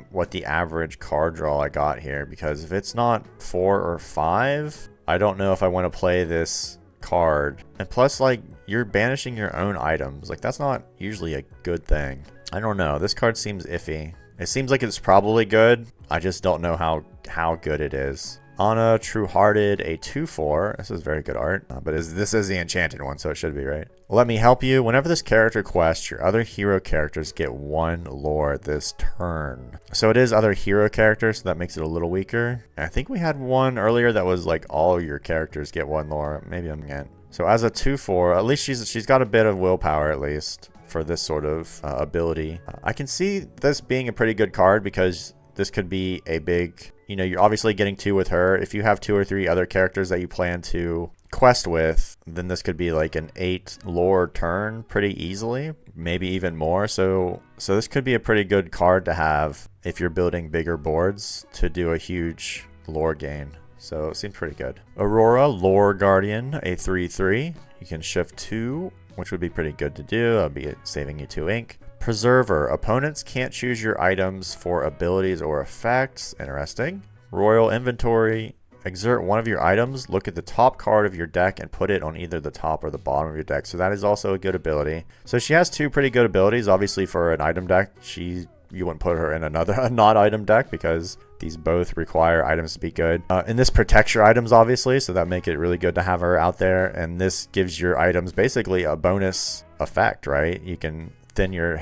what the average card draw I got here, because if it's not 4 or 5, I don't know if I want to play this card. And plus, like, you're banishing your own items. Like, that's not usually a good thing. I don't know. This card seems iffy. It seems like it's probably good. I just don't know how good it is. Anna Truehearted, a 2/4. This is very good art, but this is the enchanted one, so it should be right. Let me help you. Whenever this character quests, your other hero characters get 1 lore this turn. So it is other hero characters, so that makes it a little weaker. I think we had one earlier that was like all your characters get 1 lore. Maybe I'm getting. So as a 2/4, at least she's got a bit of willpower at least for this sort of ability. I can see this being a pretty good card because this could be a big, you know, you're obviously getting 2 with her. If you have 2 or 3 other characters that you plan to quest with, then this could be like an 8 lore turn pretty easily, maybe even more. So this could be a pretty good card to have if you're building bigger boards to do a huge lore gain. So it seems pretty good. Aurora, Lore Guardian, a 3/3. You can shift 2, which would be pretty good to do. That'll be saving you 2 ink. Preserver. Opponents can't choose your items for abilities or effects. Interesting. Royal Inventory. Exert one of your items. Look at the top card of your deck and put it on either the top or the bottom of your deck. So that is also a good ability. So she has 2 pretty good abilities. Obviously for an item deck, you wouldn't put her in a not item deck because these both require items to be good. And this protects your items, obviously, so that make it really good to have her out there. And this gives your items basically a bonus effect, right? You can thin your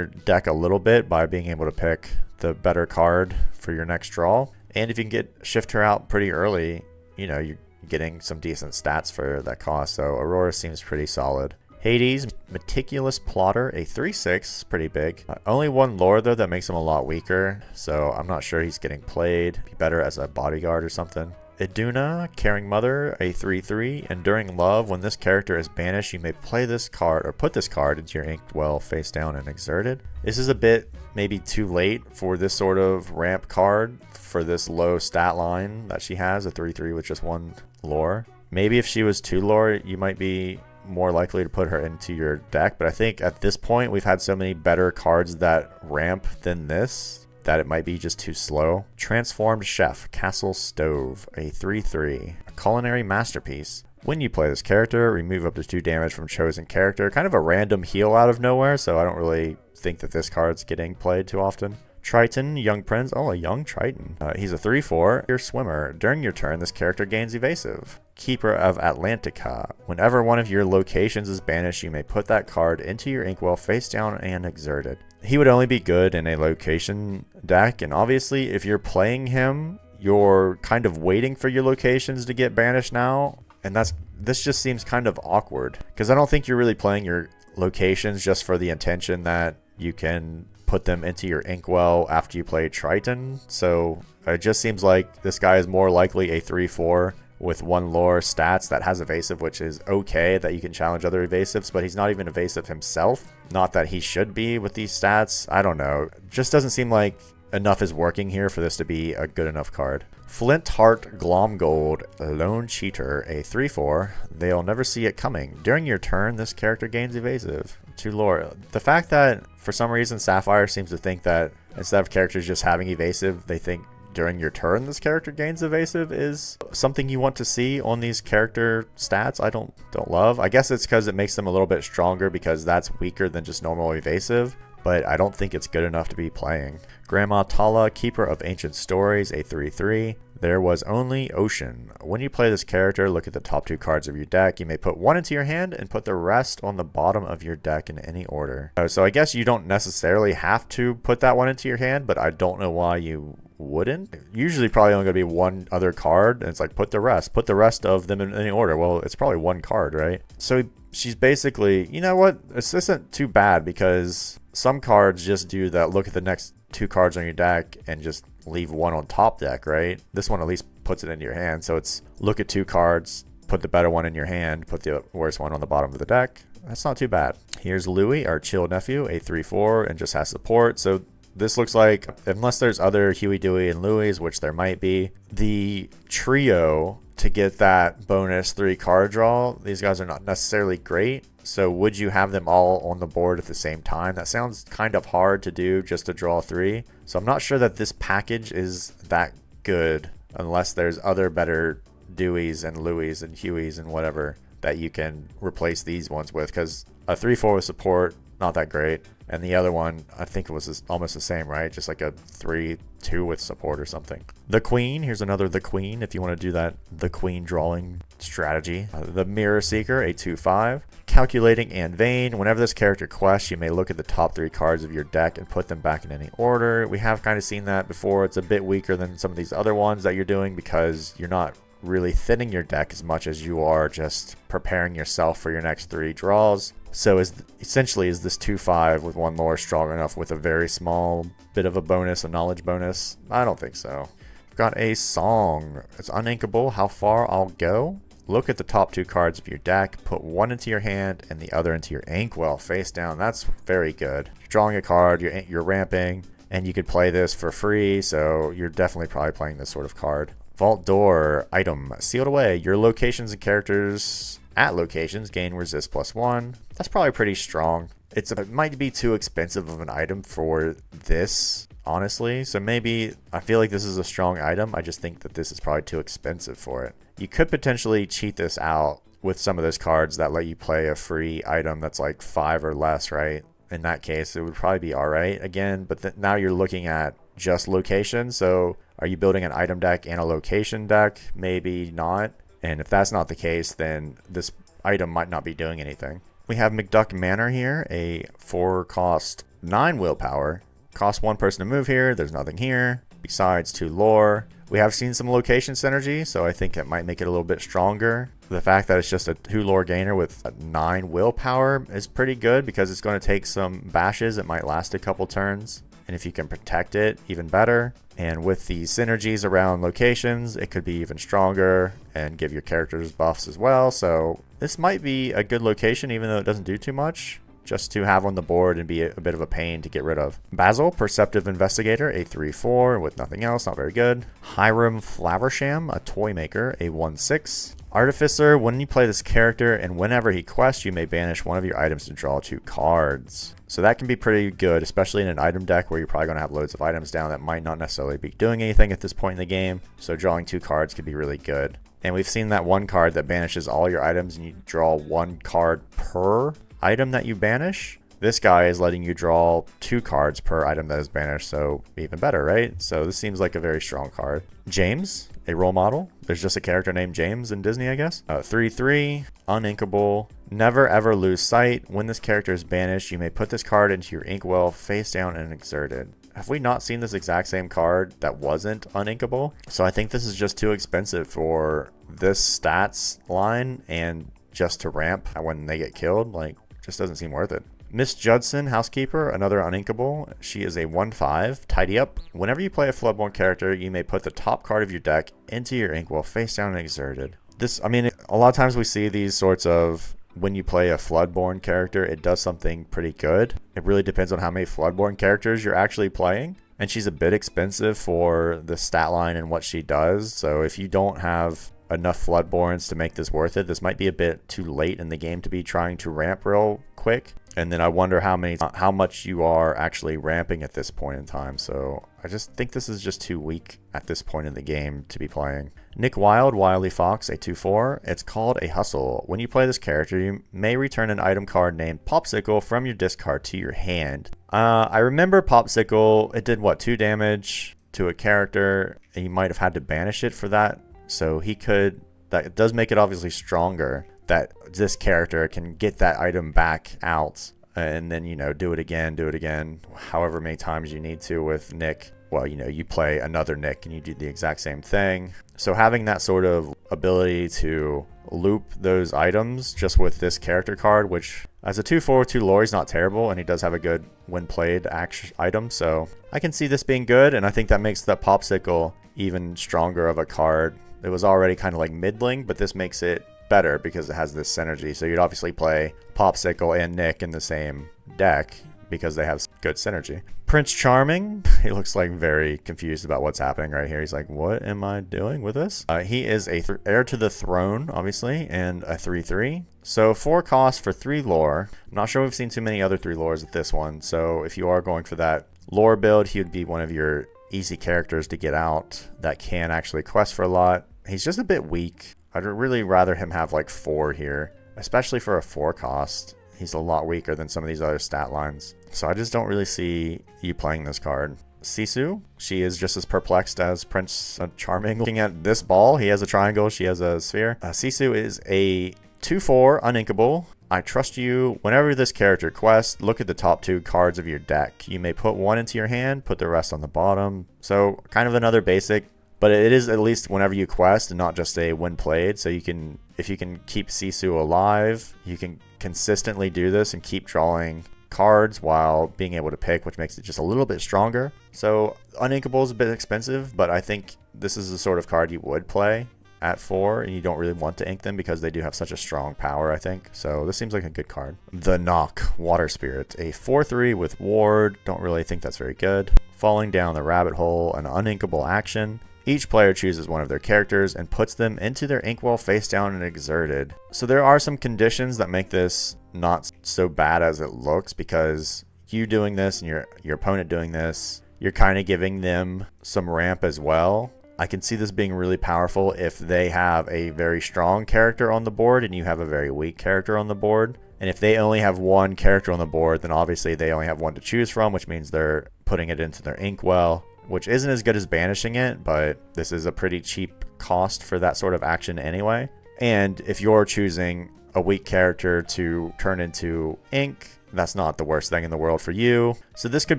deck a little bit by being able to pick the better card for your next draw. And if you can shift her out pretty early, you know, you're getting some decent stats for that cost. So Aurora seems pretty solid. Hades, Meticulous Plotter, a 3/6, pretty big. Only 1 lore though, that makes him a lot weaker. So I'm not sure he's getting played. Be better as a bodyguard or something. Iduna, Caring Mother, a 3/3. Enduring Love. When this character is banished, you may play this card or put this card into your Inkwell face down and exerted. This is a bit maybe too late for this sort of ramp card for this low stat line that she has, a 3/3 with just 1 lore. Maybe if she was 2 lore, you might be more likely to put her into your deck, but I think at this point we've had so many better cards that ramp than this that it might be just too slow. Transformed Chef, Castle Stove, a 3/3. A culinary masterpiece. When you play this character, remove up to 2 damage from chosen character. Kind of a random heal out of nowhere, so I don't really think that this card's getting played too often. Triton, Young Prince. Oh, a young Triton. He's a 3/4. Your swimmer. During your turn, this character gains evasive. Keeper of Atlantica. Whenever one of your locations is banished, you may put that card into your Inkwell face down and exerted. He would only be good in a location deck, and obviously if you're playing him, you're kind of waiting for your locations to get banished now, and this just seems kind of awkward because I don't think you're really playing your locations just for the intention that you can put them into your Inkwell after you play Triton. So it just seems like this guy is more likely a 3/4 with 1 lore stats that has evasive, which is okay that you can challenge other evasives, but he's not even evasive himself. Not that he should be with these stats. I don't know. Just doesn't seem like enough is working here for this to be a good enough card. Flint Heart Glomgold, Lone Cheater, a 3/4. They'll never see it coming. During your turn, this character gains evasive. 2 lore. The fact that for some reason Sapphire seems to think that instead of characters just having evasive, they think during your turn this character gains evasive is something you want to see on these character stats. I don't love. I guess it's because it makes them a little bit stronger because that's weaker than just normal evasive, but I don't think it's good enough to be playing. Grandma Tala, Keeper of Ancient Stories, a 3/3. There was only Ocean. When you play this character, look at the top 2 cards of your deck. You may put 1 into your hand and put the rest on the bottom of your deck in any order. So I guess you don't necessarily have to put that 1 into your hand, but I don't know why you wouldn't. Usually probably only going to be 1 other card, and it's like put the rest of them in any order. Well, it's probably 1 card, right? So she's basically, you know what, this isn't too bad because some cards just do that, look at the next 2 cards on your deck and just leave 1 on top deck, right? This one at least puts it into your hand, so it's look at 2 cards, put the better one in your hand, put the worst one on the bottom of the deck. That's not too bad. Here's Louis, our chill nephew, a 3/4, and just has support. So this looks like, unless there's other Huey, Dewey, and Louis, which there might be, the trio to get that bonus 3 card draw, these guys are not necessarily great. So would you have them all on the board at the same time? That sounds kind of hard to do just to draw 3. So I'm not sure that this package is that good unless there's other better Deweys and Louis and Hueys and whatever that you can replace these ones with, because a 3/4 with support, not that great. And the other one, I think it was almost the same, right? Just like a 3/2 with support or something. The Queen, here's another The Queen if you want to do that The Queen drawing strategy. The Mirror Seeker, a 2/5. Calculating and Vain. Whenever this character quests, you may look at the top 3 cards of your deck and put them back in any order. We have kind of seen that before. It's a bit weaker than some of these other ones that you're doing because you're not really thinning your deck as much as you are just preparing yourself for your next 3 draws. So essentially is this 2/5 with 1 lore strong enough with a very small bit of a bonus, a knowledge bonus? I don't think so. We've got a song. It's uninkable. How far I'll go. Look at the top 2 cards of your deck, put 1 into your hand and the other into your inkwell face down. That's very good. You're drawing a card, you're ramping, and you could play this for free, so you're definitely probably playing this sort of card. Vault Door item sealed away. Your locations and characters at locations gain resist +1. That's probably pretty strong. It might be too expensive of an item for this, honestly. So maybe I feel like this is a strong item. I just think that this is probably too expensive for it. You could potentially cheat this out with some of those cards that let you play a free item that's like 5 or less, right? In that case, it would probably be all right again. But now you're looking at just location. So are you building an item deck and a location deck? Maybe not. And if that's not the case, then this item might not be doing anything. We have McDuck Manor here, a 4-cost 9 willpower. Cost 1 person to move here. There's nothing here besides 2 lore. We have seen some location synergy, so I think it might make it a little bit stronger. The fact that it's just a 2 lore gainer with 9 willpower is pretty good because it's going to take some bashes. It might last a couple turns. And if you can protect it, even better. And with the synergies around locations, it could be even stronger and give your characters buffs as well. So this might be a good location, even though it doesn't do too much, just to have on the board and be a bit of a pain to get rid of. Basil, Perceptive Investigator, a 3/4 with nothing else, not very good. Hiram Flaversham, a toy maker, a 1/6. Artificer, when you play this character and whenever he quests, you may banish 1 of your items to draw 2 cards. So that can be pretty good, especially in an item deck where you're probably going to have loads of items down that might not necessarily be doing anything at this point in the game. So drawing 2 cards could be really good. And we've seen that 1 card that banishes all your items and you draw 1 card per item that you banish. This guy is letting you draw 2 cards per item that is banished, so even better, right? So this seems like a very strong card. James, a role model. There's just a character named James in Disney, I guess. 3/3, uninkable. Never ever lose sight. When this character is banished, you may put this card into your inkwell face down and exerted. Have we not seen this exact same card that wasn't uninkable? So I think this is just too expensive for this stats line and just to ramp when they get killed. Like, just doesn't seem worth it. Miss Judson, Housekeeper, another uninkable. She is a 1/5. Tidy Up. Whenever you play a Floodborn character, you may put the top card of your deck into your inkwell face down and exerted. This, I mean, a lot of times we see these sorts of, when you play a Floodborn character, it does something pretty good. It really depends on how many Floodborn characters you're actually playing. And she's a bit expensive for the stat line and what she does. So if you don't have enough Floodborns to make this worth it, this might be a bit too late in the game to be trying to ramp real quick. And then I wonder how much you are actually ramping at this point in time. So I just think this is just too weak at this point in the game to be playing. Nick Wild, Wily Fox, a 2/4. It's called a Hustle. When you play this character, you may return an item card named Popsicle from your discard to your hand. I remember Popsicle, it did what, 2 damage to a character, and you might have had to banish it for that. So he could, that does make it obviously stronger that this character can get that item back out and then, you know, do it again, however many times you need to with Nick. Well, you know, you play another Nick and you do the exact same thing. So having that sort of ability to loop those items just with this character card, which as a 2/4, 2 lore, he's not terrible, and he does have a good when played item. So I can see this being good, and I think that makes the Popsicle even stronger of a card. It was already kind of like middling, but this makes it better because it has this synergy. So you'd obviously play Popsicle and Nick in the same deck because they have good synergy. Prince Charming, he looks like very confused about what's happening right here. He's like, what am I doing with this? He is a heir to the throne, obviously, and a 3/3. So 4 costs for 3 lore. I'm not sure we've seen too many other 3 lores at this one. So if you are going for that lore build, he would be one of your easy characters to get out that can actually quest for a lot. He's just a bit weak. I'd really rather him have like 4 here, especially for a 4 cost. he's a lot weaker than some of these other stat lines. So I just don't really see you playing this card. Sisu, she is just as perplexed as Prince Charming. Looking at this ball, he has a triangle, she has a sphere. Sisu is a 2/4 uninkable. I trust you. Whenever this character quests, look at the top 2 cards of your deck. You may put 1 into your hand, put the rest on the bottom. So kind of another basic, but it is at least whenever you quest and not just a when played. So you can, if you can keep Sisu alive, you can consistently do this and keep drawing cards while being able to pick, which makes it just a little bit stronger. So uninkable is a bit expensive, but I think this is the sort of card you would play at 4, and you don't really want to ink them because they do have such a strong power, I think. So this seems like a good card. The Knock, Water Spirit, a 4/3 with Ward. Don't really think that's very good. Falling Down the Rabbit Hole, an uninkable action. Each player chooses one of their characters and puts them into their inkwell face down and exerted. So there are some conditions that make this not so bad as it looks, because you doing this and your opponent doing this, you're kind of giving them some ramp as well. I can see this being really powerful if they have a very strong character on the board and you have a very weak character on the board. And if they only have one character on the board, then obviously they only have one to choose from, which means they're putting it into their inkwell, which isn't as good as banishing it, but this is a pretty cheap cost for that sort of action anyway. And if you're choosing a weak character to turn into ink, that's not the worst thing in the world for you. So this could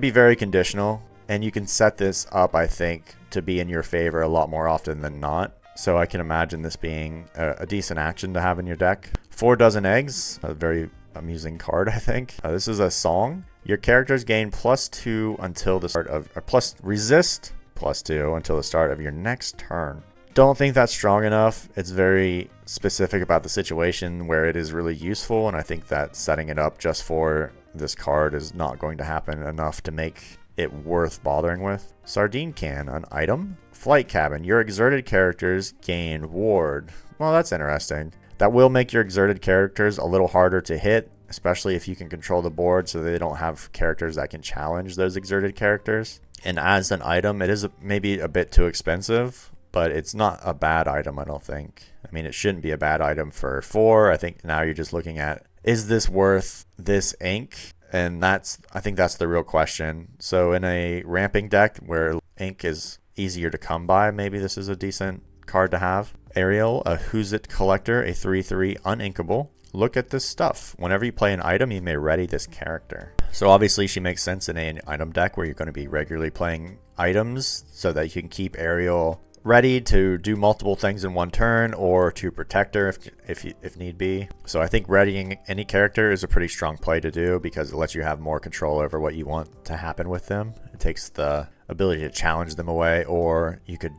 be very conditional, and you can set this up, I think, to be in your favor a lot more often than not. So I can imagine this being a decent action to have in your deck. 4 Dozen Eggs, a very amusing card, I think. This is a song. Your characters gain +2 until the start of, or resist +2 until the start of your next turn. Don't think that's strong enough. It's very specific about the situation where it is really useful, and I think that setting it up just for this card is not going to happen enough to make it worth bothering with. Sardine Can, an item. Flight Cabin, your exerted characters gain Ward. Well, that's interesting. That will make your exerted characters a little harder to hit, especially if you can control the board so they don't have characters that can challenge those exerted characters. And as an item, it is maybe a bit too expensive, but it's not a bad item, I don't think. I mean, it shouldn't be a bad item for 4. I think now you're just looking at, is this worth this ink? And I think that's the real question. So in a ramping deck where ink is easier to come by, maybe this is a decent card to have. Ariel, a Who's It Collector, a 3/3 uninkable. Look at this stuff. Whenever you play an item, you may ready this character. So obviously she makes sense in an item deck where you're going to be regularly playing items so that you can keep Ariel ready to do multiple things in one turn or to protect her if need be. So I think readying any character is a pretty strong play to do because it lets you have more control over what you want to happen with them. It takes the ability to challenge them away, or you could,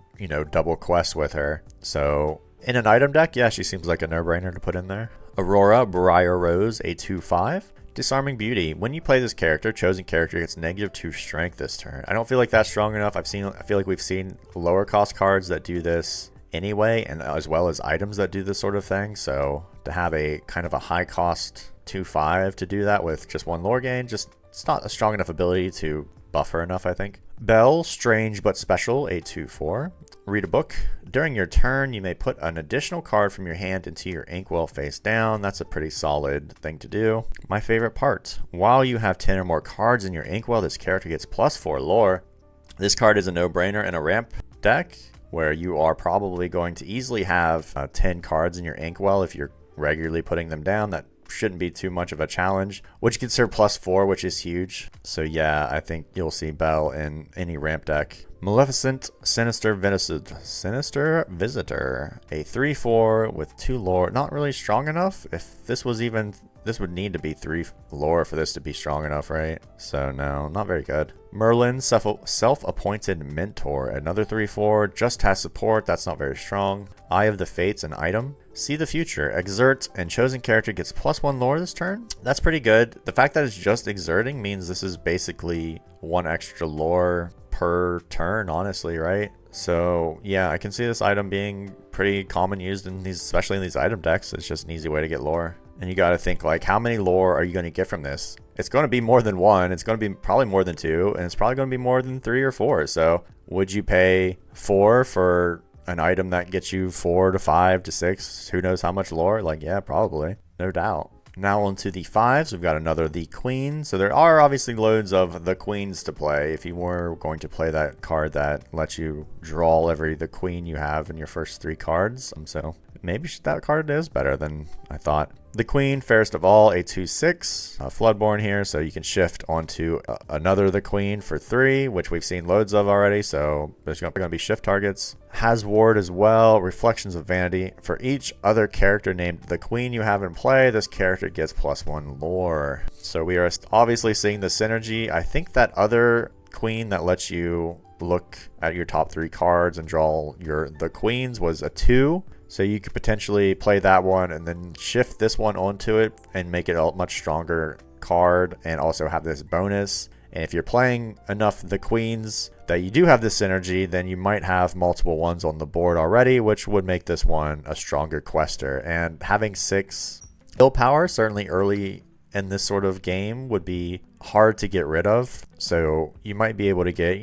double quest with her. So in an item deck, yeah, she seems like a no-brainer to put in there. Aurora Briar Rose, a 2/5. Disarming Beauty. When you play this character, chosen character gets -2 strength this turn. I don't feel like that's strong enough. I feel like we've seen lower cost cards that do this anyway, and as well as items that do this sort of thing. So to have a kind of a high cost 2/5 to do that with just 1 lore gain, it's not a strong enough ability to buff her enough, I think. Belle, Strange but Special, a 2/4. Read a book. During your turn, you may put an additional card from your hand into your inkwell face down. That's a pretty solid thing to do. My favorite part. While you have 10 or more cards in your inkwell, this character gets +4 lore. This card is a no-brainer in a ramp deck where you are probably going to easily have 10 cards in your inkwell if you're regularly putting them down. That shouldn't be too much of a challenge, which gets her +4, which is huge. So yeah, I think you'll see Belle in any ramp deck. Maleficent Sinister Visitor, a 3/4 with 2 lore. Not really strong enough. If this was even, this would need to be 3 lore for this to be strong enough, right? So no, not very good. Merlin, Self-Appointed Mentor, another 3/4, just has support. That's not very strong. Eye of the Fates, an item. See the Future, exert, and chosen character gets +1 lore this turn. That's pretty good. The fact that it's just exerting means this is basically 1 extra lore per turn, honestly, right? So yeah, I can see this item being pretty common used in these, especially in these item decks. It's just an easy way to get lore. And you got to think, like, how many lore are you going to get from this? It's going to be more than 1. It's going to be probably more than 2, and it's probably going to be more than 3 or 4. So would you pay 4 for an item that gets you 4 to 5 to 6? Who knows how much lore? Like, yeah, probably, no doubt. Now on to the 5s. We've got another the Queen. So there are obviously loads of the Queens to play if you were going to play that card that lets you draw the Queen you have in your first 3 cards. So maybe that card is better than I thought. The Queen, fairest of all, a 2/6 Floodborn here, so you can shift onto another the Queen for 3, which we've seen loads of already, so there's going to be shift targets. Has ward as well, Reflections of Vanity. For each other character named the Queen you have in play, this character gets +1 lore. So we are obviously seeing the synergy. I think that other Queen that lets you look at your top 3 cards and draw the Queens was a 2. So you could potentially play that one and then shift this one onto it and make it a much stronger card and also have this bonus. And if you're playing enough the Queens that you do have this synergy, then you might have multiple ones on the board already, which would make this one a stronger quester. And having 6 willpower, certainly early in this sort of game, would be hard to get rid of. So you might be able to get,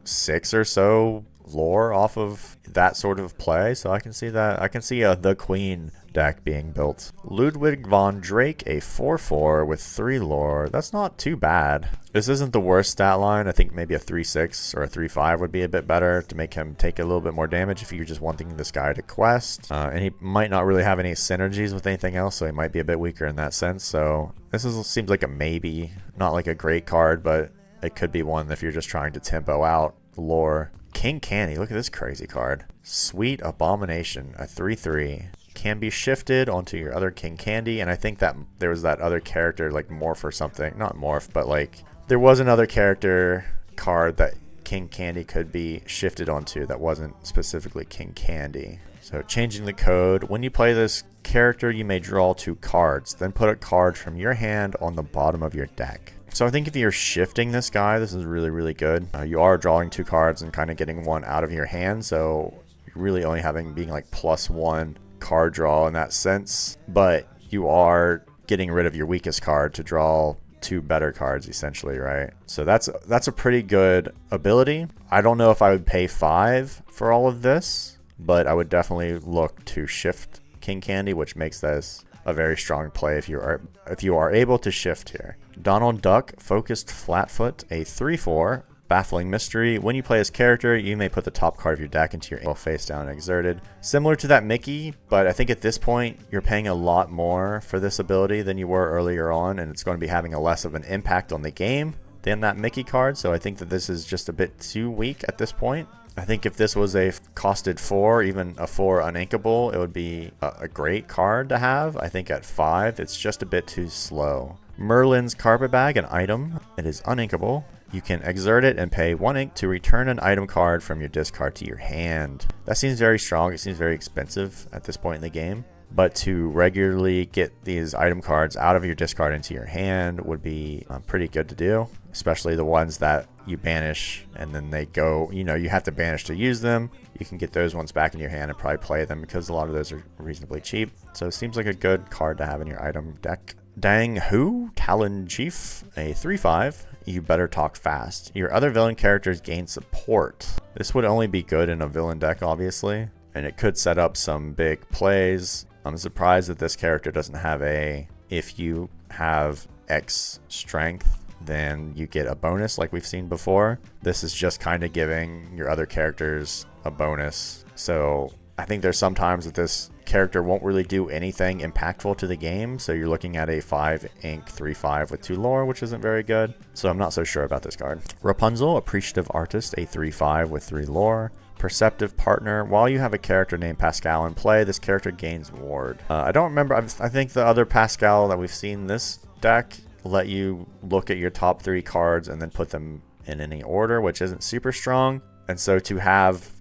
6 or so lore off of that sort of play. So I can see that. I can see the Queen deck being built. Ludwig von Drake, a 4/4 with 3 lore. That's not too bad. This isn't the worst stat line. I think maybe a 3/6 or a 3/5 would be a bit better to make him take a little bit more damage if you're just wanting this guy to quest. And he might not really have any synergies with anything else, so he might be a bit weaker in that sense. So seems like a maybe. Not like a great card, but it could be one if you're just trying to tempo out lore. King Candy, look at this crazy card. Sweet Abomination, a 3/3. Can be shifted onto your other King Candy, and I think that there was that other character, like Morph or something. Not Morph, but like there was another character card that King Candy could be shifted onto that wasn't specifically King Candy. So changing the code. When you play this character, you may draw 2 cards, then put a card from your hand on the bottom of your deck. So I think if you're shifting this guy, this is really, really good. You are drawing 2 cards and kind of getting one out of your hand, so you're really only being like +1 card draw in that sense. But you are getting rid of your weakest card to draw 2 better cards, essentially, right? So that's a pretty good ability. I don't know if I would pay 5 for all of this, but I would definitely look to shift King Candy, which makes this a very strong play if you are able to shift here. Donald Duck, Focused Flatfoot, a 3/4, Baffling Mystery. When you play this character, you may put the top card of your deck into your face down and exerted. Similar to that Mickey, but I think at this point you're paying a lot more for this ability than you were earlier on, and it's going to be having a less of an impact on the game than that Mickey card. So I think that this is just a bit too weak at this point. I think if this was a costed 4, even a 4 uninkable, it would be a great card to have. I think at 5, it's just a bit too slow. Merlin's Carpet Bag, an item. It is uninkable. You can exert it and pay 1 ink to return an item card from your discard to your hand. That seems very strong. It seems very expensive at this point in the game. But to regularly get these item cards out of your discard into your hand would be pretty good to do. Especially the ones that you banish and then they go, you have to banish to use them. You can get those ones back in your hand and probably play them because a lot of those are reasonably cheap. So it seems like a good card to have in your item deck. Dang Who, Talon Chief, a 3/5. You better talk fast. Your other villain characters gain support. This would only be good in a villain deck, obviously, and it could set up some big plays. I'm surprised that this character doesn't have if you have X strength, then you get a bonus like we've seen before. This is just kind of giving your other characters a bonus. So I think there's sometimes that this character won't really do anything impactful to the game. So you're looking at a 5 ink 3/5 with 2 lore, which isn't very good. So I'm not so sure about this card. Rapunzel, Appreciative Artist, a 3/5 with 3 lore. Perceptive Partner. While you have a character named Pascal in play, this character gains ward. I don't remember. I think the other Pascal that we've seen in this deck let you look at your top 3 cards and then put them in any order, which isn't super strong. And so to have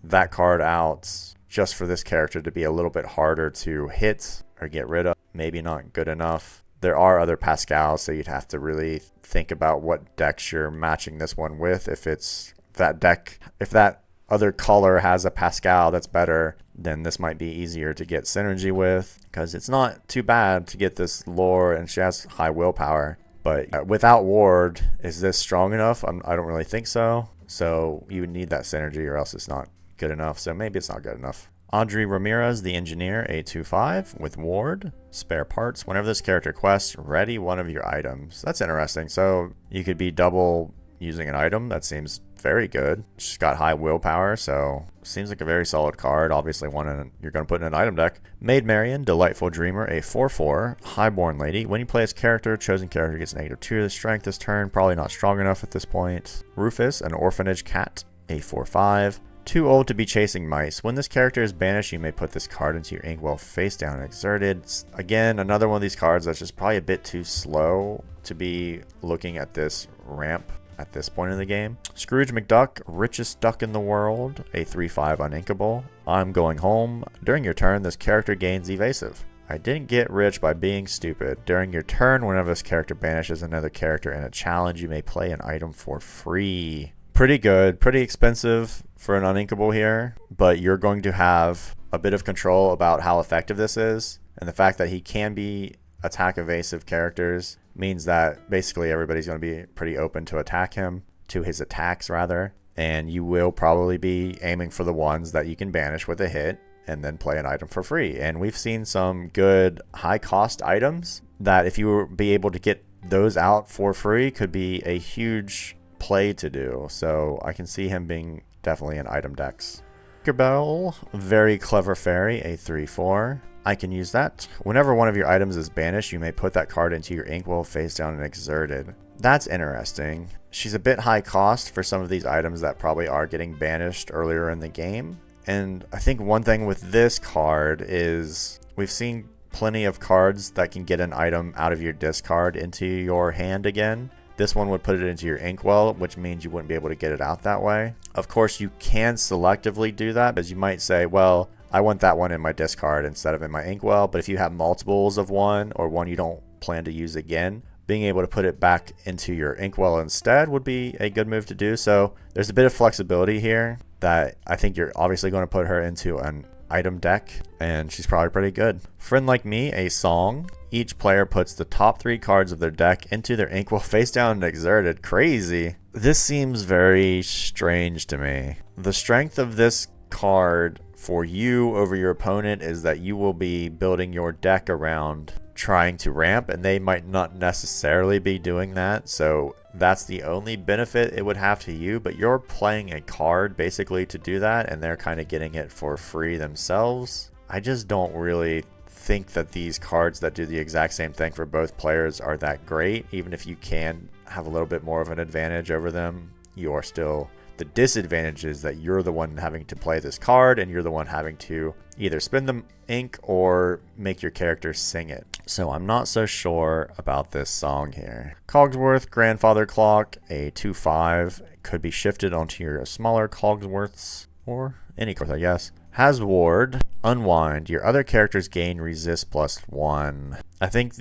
that card out just for this character to be a little bit harder to hit or get rid of, maybe not good enough. There are other Pascals, so you'd have to really think about what decks you're matching this one with. If it's that deck, if that other color has a Pascal that's better, then this might be easier to get synergy with, because it's not too bad to get this lore and she has high willpower. But without ward, is this strong enough? I don't really think so. So you would need that synergy or else it's not good enough. So maybe it's not good enough. Audrey Ramirez, the engineer, a 2/5 with ward. Spare parts. Whenever this character quests, ready one of your items. That's interesting. So you could be double using an item. That seems very good. She's got high willpower, so seems like a very solid card. Obviously one you're going to put in an item deck. Maid Marian, Delightful Dreamer, a 4/4 highborn lady. When you play as character, chosen character gets -2 to the strength this turn. Probably not strong enough at this point. Rufus, an orphanage cat, a 4/5. Too old to be chasing mice. When this character is banished, you may put this card into your inkwell face down and exerted. Again, another one of these cards that's just probably a bit too slow to be looking at this ramp at this point in the game. Scrooge McDuck, richest duck in the world, a 3/5 uninkable. I'm going home. During your turn, this character gains evasive. I didn't get rich by being stupid. During your turn, whenever this character banishes another character in a challenge, you may play an item for free. Pretty good, pretty expensive for an uninkable here, but you're going to have a bit of control about how effective this is, and the fact that he can be attack evasive characters means that basically everybody's going to be pretty open to attack him, to his attacks rather, and you will probably be aiming for the ones that you can banish with a hit and then play an item for free. And we've seen some good high cost items that if you be able to get those out for free could be a huge play to do. So I can see him being definitely in item decks. Tinkerbell, very clever fairy, a 3/4. I can use that. Whenever one of your items is banished, you may put that card into your inkwell face down and exerted. That's interesting. She's a bit high cost for some of these items that probably are getting banished earlier in the game. And I think one thing with this card is we've seen plenty of cards that can get an item out of your discard into your hand again. This one would put it into your inkwell, which means you wouldn't be able to get it out that way. Of course, you can selectively do that, as you might say, well, I want that one in my discard instead of in my inkwell. But if you have multiples of one or one you don't plan to use again, being able to put it back into your inkwell instead would be a good move to do. So there's a bit of flexibility here that I think you're obviously going to put her into an item deck, and she's probably pretty good. Friend Like Me, a song. Each player puts the top 3 cards of their deck into their inkwell face down and exerted. Crazy. This seems very strange to me. The strength of this card for you over your opponent is that you will be building your deck around trying to ramp, and they might not necessarily be doing that. So that's the only benefit it would have to you, but you're playing a card basically to do that, and they're kind of getting it for free themselves. I just don't really think that these cards that do the exact same thing for both players are that great. Even if you can have a little bit more of an advantage over them, you are still... The disadvantage is that you're the one having to play this card, and you're the one having to either spend the ink or make your character sing it. So I'm not so sure about this song here. Cogsworth, Grandfather Clock, a 2/5. Could be shifted onto your smaller Cogsworths, or any card, I guess. Has ward, unwind. Your other characters gain resist +1. I think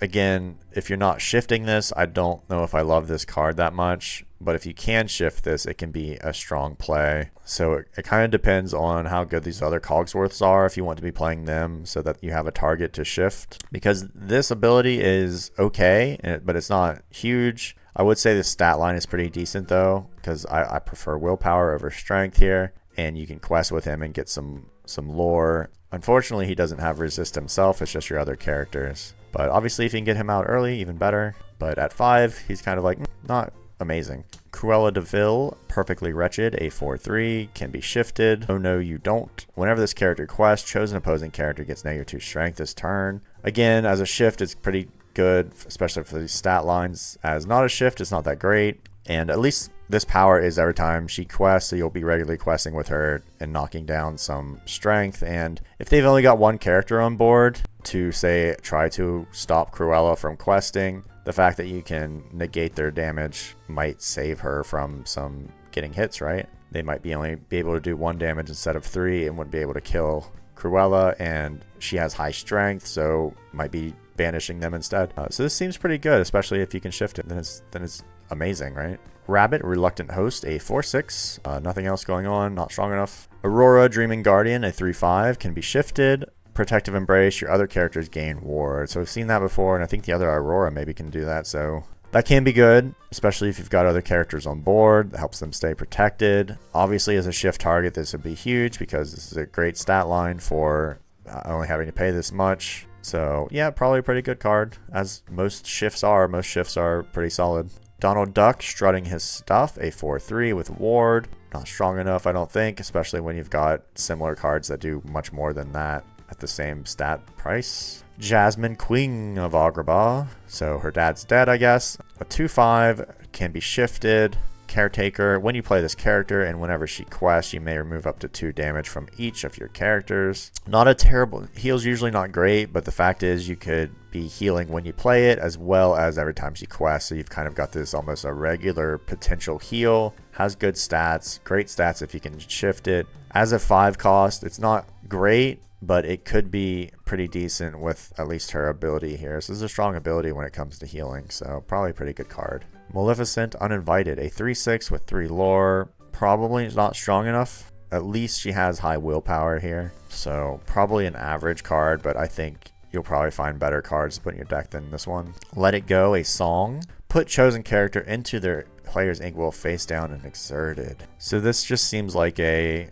again, if you're not shifting this, I don't know if I love this card that much. But if you can shift this, it can be a strong play. So it kind of depends on how good these other Cogsworths are if you want to be playing them so that you have a target to shift. Because this ability is okay, but it's not huge. I would say the stat line is pretty decent though, because I prefer willpower over strength here. And you can quest with him and get some lore. Unfortunately, he doesn't have resist himself. It's just your other characters. But obviously, if you can get him out early, even better. But at 5, he's kind of like, not amazing. Cruella de Vil, Perfectly Wretched, a 4/3, can be shifted. Oh no, you don't. Whenever this character quests, chosen opposing character gets -2 strength this turn. Again, as a shift, it's pretty good, especially for these stat lines. As not a shift, it's not that great. And at least this power is every time she quests, so you'll be regularly questing with her and knocking down some strength. And if they've only got one character on board to, say, try to stop Cruella from questing, the fact that you can negate their damage might save her from some getting hits, right? They might only be able to do 1 damage instead of 3 and would be able to kill Cruella, and she has high strength, so might be banishing them instead. So this seems pretty good, especially if you can shift it. Then it's amazing, right? Rabbit, Reluctant Host, a 4/6. Nothing else going on, not strong enough. Aurora, Dreaming Guardian, a 3/5, can be shifted. Protective Embrace, your other characters gain ward. So we've seen that before, and I think the other Aurora maybe can do that. So That can be good, especially if you've got other characters on board. That helps them stay protected. Obviously, as a shift target, this would be huge because this is a great stat line for only having to pay this much. So yeah, probably a pretty good card, as most shifts are. Most shifts are pretty solid. Donald Duck strutting his stuff, a 4/3 with ward. Not strong enough, I don't think, especially when you've got similar cards that do much more than that at the same stat price. Jasmine, Queen of Agrabah, so her dad's dead, I guess. A 2/5 can be shifted. Caretaker, when you play this character and whenever she quests, you may remove up to 2 damage from each of your characters. Not a terrible, heal's usually not great, but the fact is you could be healing when you play it as well as every time she quests, so you've kind of got this almost a regular potential heal. Has good stats, great stats if you can shift it. As a 5 cost, it's not great, but it could be pretty decent with at least her ability here. So this is a strong ability when it comes to healing, so probably a pretty good card. Maleficent Uninvited, a 3/6 with 3 lore. Probably not strong enough. At least she has high willpower here, so probably an average card, but I think you'll probably find better cards to put in your deck than this one. Let It Go, a song. Put chosen character into their player's inkwell face down and exerted. So this just seems like I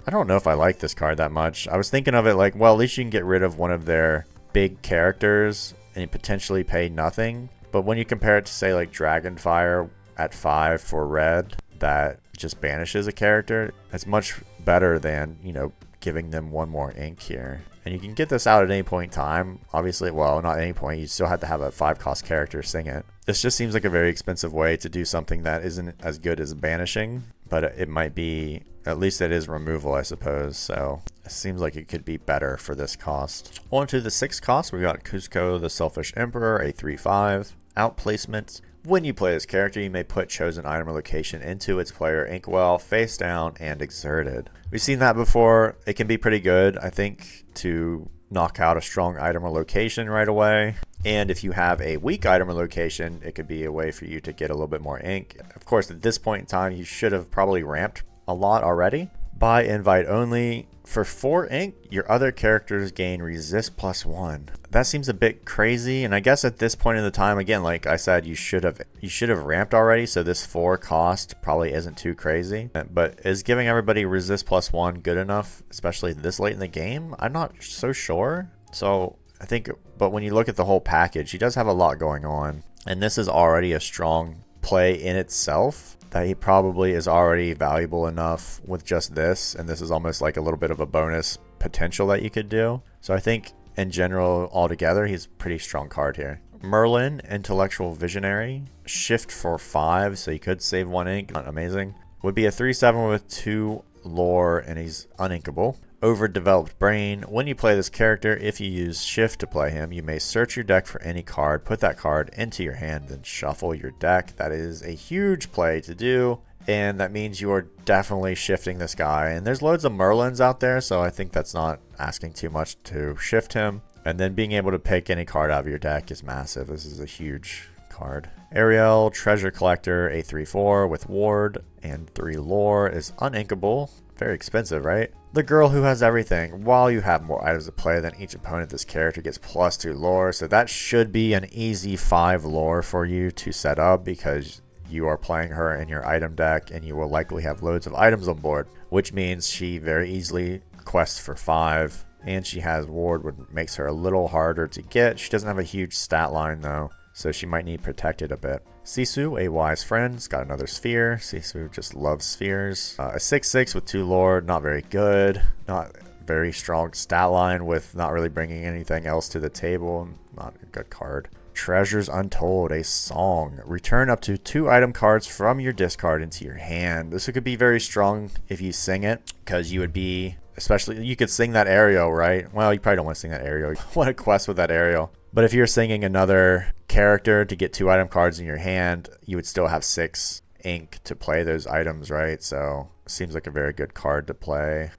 don't know if I like this card that much. I was thinking of it like, well, at least you can get rid of one of their big characters and you potentially pay nothing. But when you compare it to, say, like Dragonfire at 5 for red, that just banishes a character, it's much better than, you know, giving them 1 more ink here. And you can get this out at any point in time. Obviously, well, not at any point. You still have to have a 5-cost character sing it. This just seems like a very expensive way to do something that isn't as good as banishing, but it might be, at least it is removal, I suppose. So it seems like it could be better for this cost. On to the 6 cost, we got Cusco the Selfish Emperor, a 3/5. Outplacement. When you play this character, you may put chosen item or location into its player inkwell, face down, and exerted. We've seen that before. It can be pretty good, I think, to knock out a strong item or location right away. And if you have a weak item or location, it could be a way for you to get a little bit more ink. Of course, at this point in time, you should have probably ramped a lot already. By invite only. For 4 ink, your other characters gain resist +1. That seems a bit crazy, and I guess at this point in the time, again, like I said, you should have ramped already, so this 4 cost probably isn't too crazy. But is giving everybody resist +1 good enough, especially this late in the game? I'm not so sure. So I think, but when you look at the whole package, he does have a lot going on, and this is already a strong play in itself, that he probably is already valuable enough with just this, and this is almost like a little bit of a bonus potential that you could do. So I think in general, altogether, he's a pretty strong card here. Merlin, Intellectual Visionary, shift for 5, so you could save 1 ink, not amazing. Would be a 3/7 with 2 lore, and he's uninkable. Overdeveloped Brain. When you play this character, if you use shift to play him, you may search your deck for any card, put that card into your hand, then shuffle your deck. That is a huge play to do, and that means you are definitely shifting this guy. And there's loads of Merlins out there, so I think that's not asking too much to shift him. And then being able to pick any card out of your deck is massive. This is a huge card. Ariel, Treasure Collector, a 3/4 with ward and 3 lore, is uninkable. Very expensive, right? The Girl Who Has Everything. While you have more items to play than each opponent, this character gets +2 lore, so that should be an easy 5 lore for you to set up because you are playing her in your item deck and you will likely have loads of items on board, which means she very easily quests for 5, and she has ward, which makes her a little harder to get. She doesn't have a huge stat line though, so she might need protected a bit. Sisu, a wise friend, has got another sphere. Sisu just loves spheres. A 6/6 with 2 lore, not very good. Not very strong stat line with not really bringing anything else to the table. Not a good card. Treasures Untold, a song. Return up to 2 item cards from your discard into your hand. This could be very strong if you sing it, because you would be, especially, you could sing that Ariel, right? Well, you probably don't want to sing that Ariel. You want to quest with that Ariel. But if you're singing another character to get 2 item cards in your hand, you would still have 6 ink to play those items, right? So seems like a very good card to play.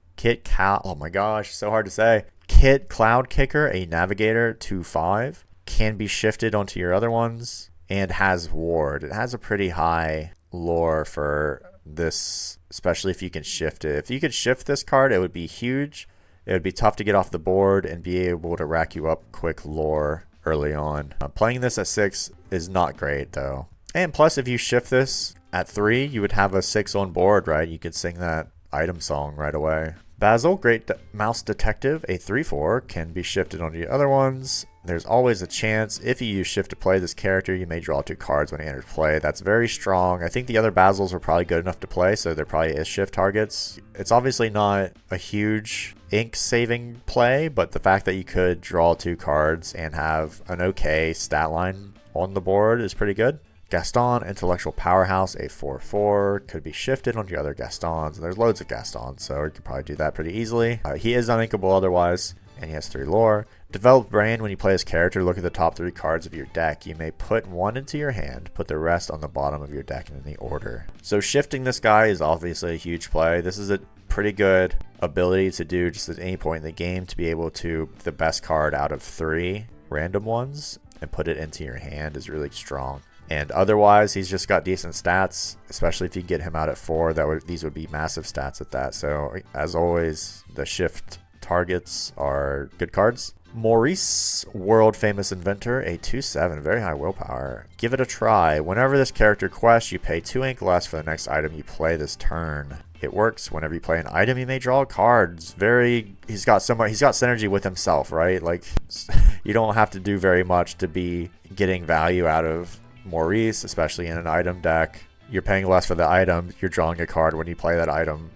Oh my gosh, so hard to say. Kit Cloud Kicker, a navigator, 2/5, can be shifted onto your other ones and has ward. It has a pretty high lore for this, especially if you can shift it. If you could shift this card, it would be huge. It would be tough to get off the board and be able to rack you up quick lore early on. Playing this at 6 is not great though. And plus, if you shift this at 3, you would have a 6 on board, right? You could sing that item song right away. Basil, Great Mouse Detective, a 3/4, can be shifted onto the other ones. There's always a chance if you use shift to play this character, you may draw 2 cards when he enters play. That's very strong. I think the other Basils were probably good enough to play, so there probably is shift targets. It's obviously not a huge ink saving play, but the fact that you could draw 2 cards and have an okay stat line on the board is pretty good. Gaston, Intellectual Powerhouse, a 4/4, could be shifted onto other Gastons. And there's loads of Gastons, so you could probably do that pretty easily. He is uninkable otherwise, and he has 3 lore. Developed Brain, when you play his character, look at the top 3 cards of your deck. You may put 1 into your hand, put the rest on the bottom of your deck in any order. So shifting this guy is obviously a huge play. This is a pretty good ability to do just at any point in the game, to be able to the best card out of 3 random ones and put it into your hand is really strong. And otherwise, he's just got decent stats, especially if you get him out at 4. These would be massive stats at that. So as always, the shift targets are good cards. Maurice, World Famous Inventor, a 2/7, very high willpower. Give it a try. Whenever this character quests, you pay 2 ink less for the next item you play this turn. It works whenever you play an item, you may draw cards. He's got synergy with himself, right? Like, you don't have to do very much to be getting value out of Maurice, especially in an item deck. You're paying less for the item, you're drawing a card when you play that item.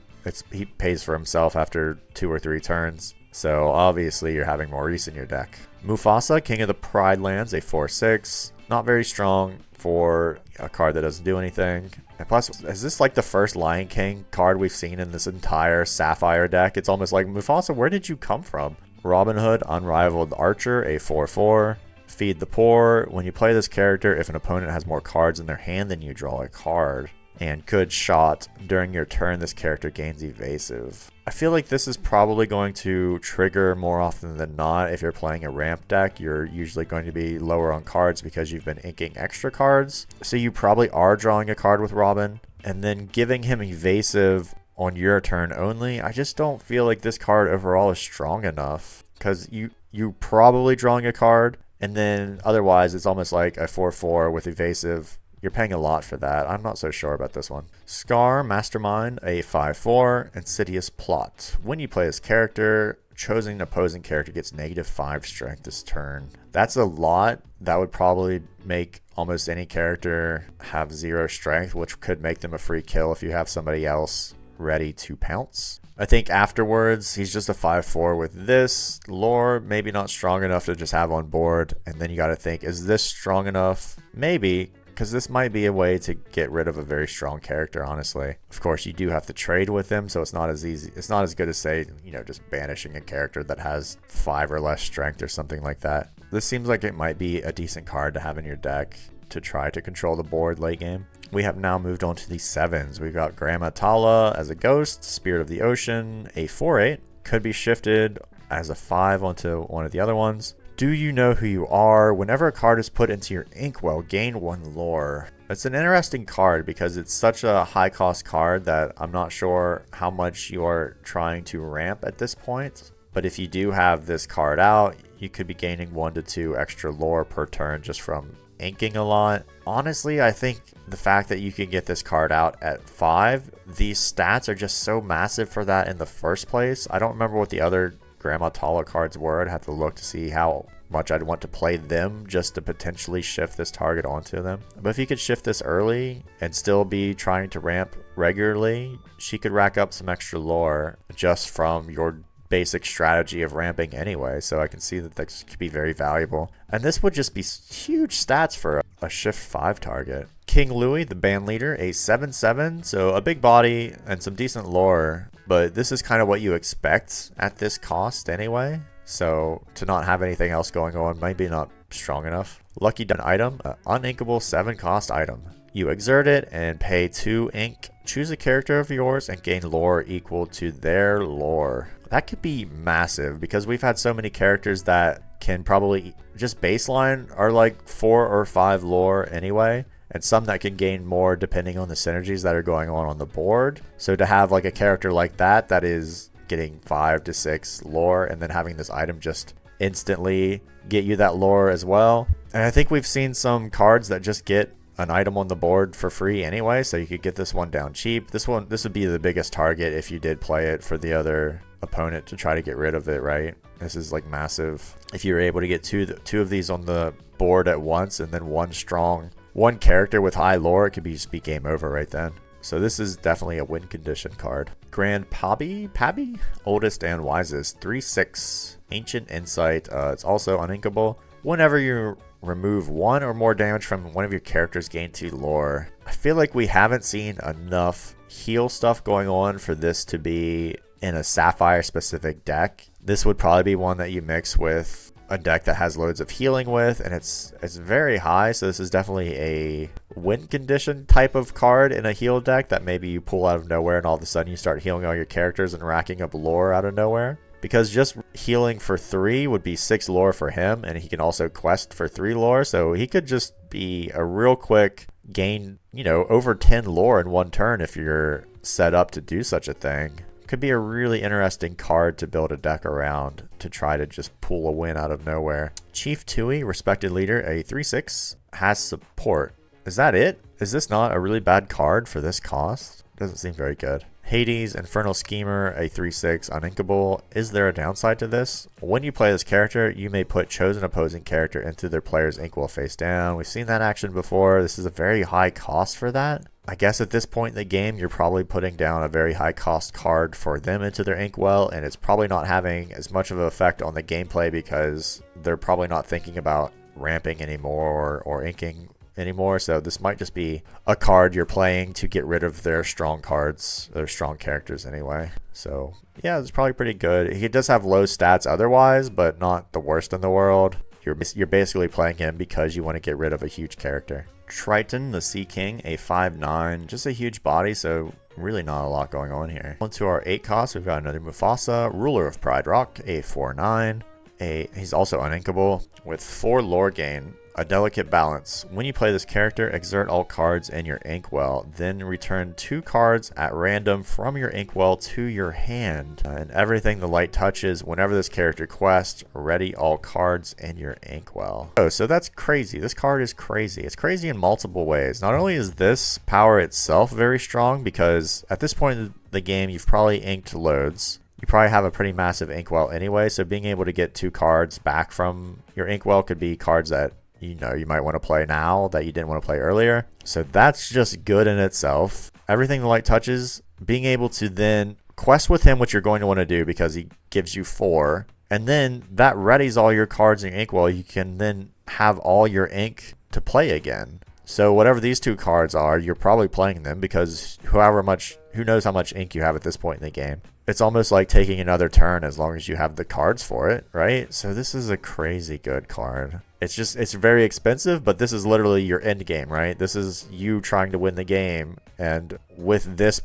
He pays for himself after 2 or 3 turns. So obviously you're having Maurice in your deck. Mufasa, King of the Pride Lands, a 4/6. Not very strong for a card that doesn't do anything. And plus, is this like the first Lion King card we've seen in this entire Sapphire deck? It's almost like, Mufasa, where did you come from? Robin Hood, Unrivaled Archer, a 4/4. Feed the Poor. When you play this character, if an opponent has more cards in their hand than you, draw a card. And good shot. During your turn, this character gains evasive. I feel like this is probably going to trigger more often than not. If you're playing a ramp deck, you're usually going to be lower on cards because you've been inking extra cards. So you probably are drawing a card with Robin and then giving him evasive on your turn only. I just don't feel like this card overall is strong enough, because you probably drawing a card, and then otherwise it's almost like a 4/4 with evasive. You're paying a lot for that. I'm not so sure about this one. Scar, Mastermind, a 5/4, Insidious Plot. When you play this character, chosen opposing character gets -5 strength this turn. That's a lot. That would probably make almost any character have 0 strength, which could make them a free kill if you have somebody else ready to pounce. I think afterwards, he's just a 5/4 with this lore, maybe not strong enough to just have on board. And then you got to think, is this strong enough? Maybe, because this might be a way to get rid of a very strong character, honestly. Of course, you do have to trade with him, so it's not as easy. It's not as good as, say, just banishing a character that has 5 or less strength or something like that. This seems like it might be a decent card to have in your deck to try to control the board late game. We have now moved on to the 7s. We've got Grandma Tala as a ghost, Spirit of the Ocean, a 4/8. Could be shifted as a 5 onto one of the other ones. Do you know who you are? Whenever a card is put into your inkwell, gain 1 lore. It's an interesting card because it's such a high cost card that I'm not sure how much you are trying to ramp at this point. But if you do have this card out, you could be gaining 1 to 2 extra lore per turn just from inking a lot. Honestly, I think the fact that you can get this card out at 5, these stats are just so massive for that in the first place. I don't remember what the other Grandma Tala cards were. I'd have to look to see how much I'd want to play them just to potentially shift this target onto them. But if you could shift this early and still be trying to ramp regularly, she could rack up some extra lore just from your basic strategy of ramping anyway. So I can see that this could be very valuable. And this would just be huge stats for a shift 5 target. King Louis, the band leader, a 7/7, so a big body and some decent lore, but this is kind of what you expect at this cost anyway. So to not have anything else going on might be not strong enough. Lucky Done item, uninkable 7 cost item. You exert it and pay 2 ink. Choose a character of yours and gain lore equal to their lore. That could be massive because we've had so many characters that can probably just baseline are like 4 or 5 lore anyway, and some that can gain more depending on the synergies that are going on the board. So to have like a character like that is getting 5 to 6 lore and then having this item just instantly get you that lore as well. And I think we've seen some cards that just get an item on the board for free anyway, so you could get this one down cheap. This would be the biggest target if you did play it for the other opponent to try to get rid of it, right? This is like massive. If you're able to get two of these on the board at once, and then one character with high lore, it could just be game over right then. So this is definitely a win condition card. Grand Pabi? Oldest and Wisest. 3/6. Ancient Insight. It's also uninkable. Whenever you remove 1 or more damage from one of your characters, gain 2 lore. I feel like we haven't seen enough heal stuff going on for this to be in a Sapphire specific deck. This would probably be one that you mix with a deck that has loads of healing with, and it's very high, so this is definitely a win condition type of card in a heal deck that maybe you pull out of nowhere and all of a sudden you start healing all your characters and racking up lore out of nowhere. Because just healing for 3 would be 6 lore for him, and he can also quest for 3 lore, so he could just be a real quick gain, over 10 lore in one turn if you're set up to do such a thing. Could be a really interesting card to build a deck around to try to just pull a win out of nowhere. Chief Tui, respected leader, a 3/6, has support. Is that it? Is this not a really bad card for this cost? Doesn't seem very good. Hades, Infernal Schemer, a 3/6, uninkable. Is there a downside to this? When you play this character, you may put chosen opposing character into their player's inkwell face down. We've seen that action before. This is a very high cost for that. I guess at this point in the game, you're probably putting down a very high cost card for them into their inkwell, and it's probably not having as much of an effect on the gameplay because they're probably not thinking about ramping anymore or inking anymore. So this might just be a card you're playing to get rid of their strong cards, their strong characters anyway. So yeah, it's probably pretty good. He does have low stats otherwise, but not the worst in the world. You're basically playing him because you want to get rid of a huge character. Triton, the Sea King, a 5/9, just a huge body, so really not a lot going on here. Onto our 8 cost, we've got another Mufasa, Ruler of Pride Rock, a 4/9. He's also uninkable with 4 lore gain. A delicate balance. When you play this character, exert all cards in your inkwell, then return 2 cards at random from your inkwell to your hand. And everything the light touches, whenever this character quests, ready all cards in your inkwell. Oh, so that's crazy. This card is crazy. It's crazy in multiple ways. Not only is this power itself very strong, because at this point in the game, you've probably inked loads. You probably have a pretty massive inkwell anyway, so being able to get 2 cards back from your inkwell could be cards that you might want to play now that you didn't want to play earlier. So that's just good in itself. Everything the light touches, being able to then quest with him, what you're going to want to do because he gives you 4. And then that readies all your cards in your inkwell. You can then have all your ink to play again. So whatever these 2 cards are, you're probably playing them because who knows how much ink you have at this point in the game. It's almost like taking another turn as long as you have the cards for it, right? So this is a crazy good card. It's very expensive, but this is literally your end game, right? This is you trying to win the game, and with this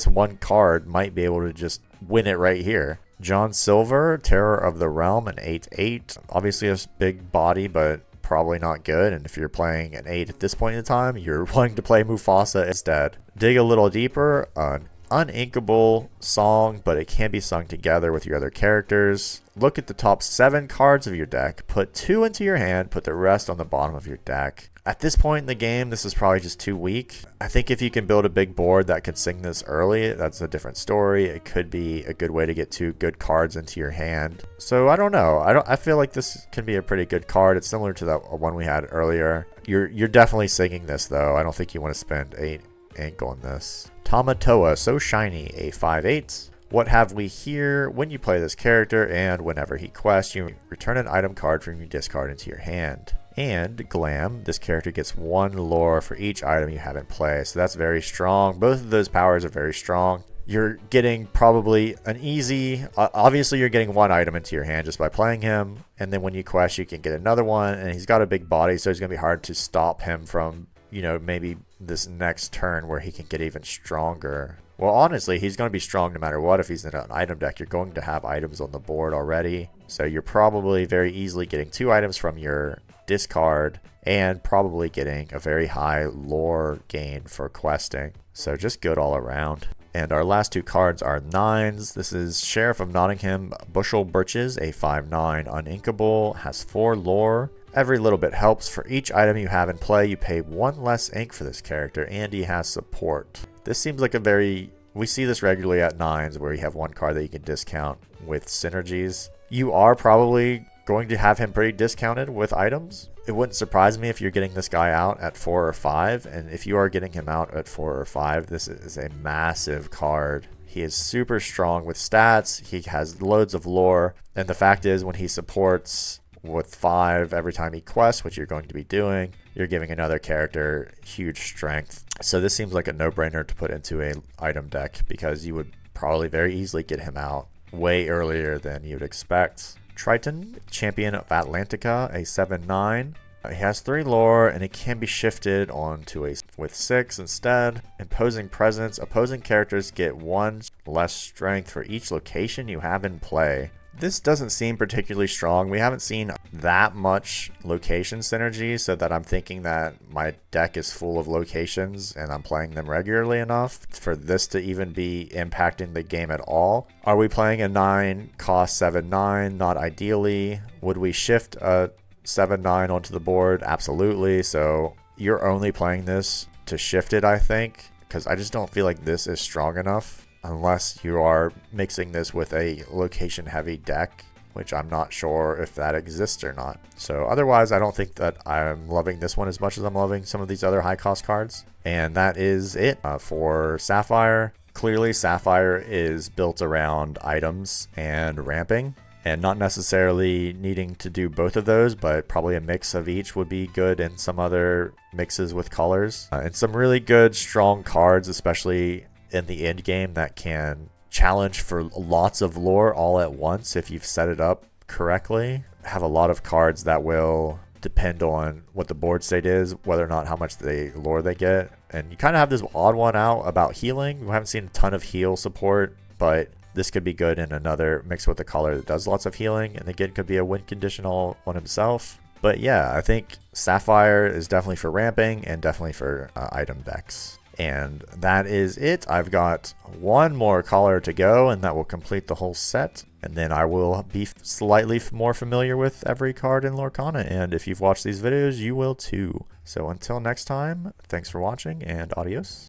one card might be able to just win it right here. John Silver, Terror of the Realm, an 8/8. Obviously a big body, but probably not good, and if you're playing an 8 at this point in time, you're wanting to play Mufasa instead. Dig a little deeper, an uninkable song, but it can be sung together with your other characters. Look at the top 7 cards of your deck, put 2 into your hand, put the rest on the bottom of your deck. At this point in the game, this is probably just too weak. I think if you can build a big board that can sing this early, that's a different story. It could be a good way to get 2 good cards into your hand. So I don't know. I feel like this can be a pretty good card. It's similar to that one we had earlier. You're definitely singing this though. I don't think you want to spend 8 ink on this. Tamatoa, so shiny, a 5/8. What have we here? When you play this character and whenever he quests, you return an item card from your discard into your hand. And Glam, this character gets 1 lore for each item you have in play. So that's very strong. Both of those powers are very strong. You're getting probably an easy, obviously you're getting 1 item into your hand just by playing him. And then when you quest, you can get another one. And he's got a big body, so it's going to be hard to stop him from, maybe this next turn where he can get even stronger. Well, honestly, he's going to be strong no matter what. If he's in an item deck, you're going to have items on the board already. So you're probably very easily getting 2 items from your discard, and probably getting a very high lore gain for questing. So just good all around. And our last 2 cards are 9s. This is Sheriff of Nottingham, Bushel Birches, a 5/9 uninkable, has 4 lore. Every little bit helps. For each item you have in play, you pay 1 less ink for this character, and he has support. This seems like a very... We see this regularly at 9s, where you have 1 card that you can discount with synergies. You are probably going to have him pretty discounted with items. It wouldn't surprise me if you're getting this guy out at 4 or 5, and if you are getting him out at 4 or 5, this is a massive card. He is super strong with stats, he has loads of lore, and the fact is when he supports with 5 every time he quests, which you're going to be doing, you're giving another character huge strength. So this seems like a no-brainer to put into a item deck, because you would probably very easily get him out way earlier than you'd expect. Triton, Champion of Atlantica, a 7/9. He has 3 lore, and it can be shifted onto a with 6 instead. Imposing Presence. Opposing characters get 1 less strength for each location you have in play. This doesn't seem particularly strong. We haven't seen that much location synergy, so that I'm thinking that my deck is full of locations and I'm playing them regularly enough for this to even be impacting the game at all. Are we playing a 9 cost 7/9? Not ideally. Would we shift a 7/9 onto the board? Absolutely. So you're only playing this to shift it, I think, because I just don't feel like this is strong enough. Unless you are mixing this with a location heavy deck, which I'm not sure if that exists or not. So otherwise, I don't think that I'm loving this one as much as I'm loving some of these other high cost cards. And that is it for Sapphire. Clearly, Sapphire is built around items and ramping, and not necessarily needing to do both of those, but probably a mix of each would be good, and some other mixes with colors. And some really good, strong cards, especially in the end game, that can challenge for lots of lore all at once if you've set it up correctly. Have a lot of cards that will depend on what the board state is, whether or not how much lore they get. And you kind of have this odd one out about healing. We haven't seen a ton of heal support, but this could be good in another mix with a color that does lots of healing, and again could be a win conditional on himself. But yeah, I think Sapphire is definitely for ramping and definitely for item decks. And that is it. I've got 1 more color to go, and that will complete the whole set. And then I will be slightly more familiar with every card in Lorcana. And if you've watched these videos, you will too. So until next time, thanks for watching, and adios.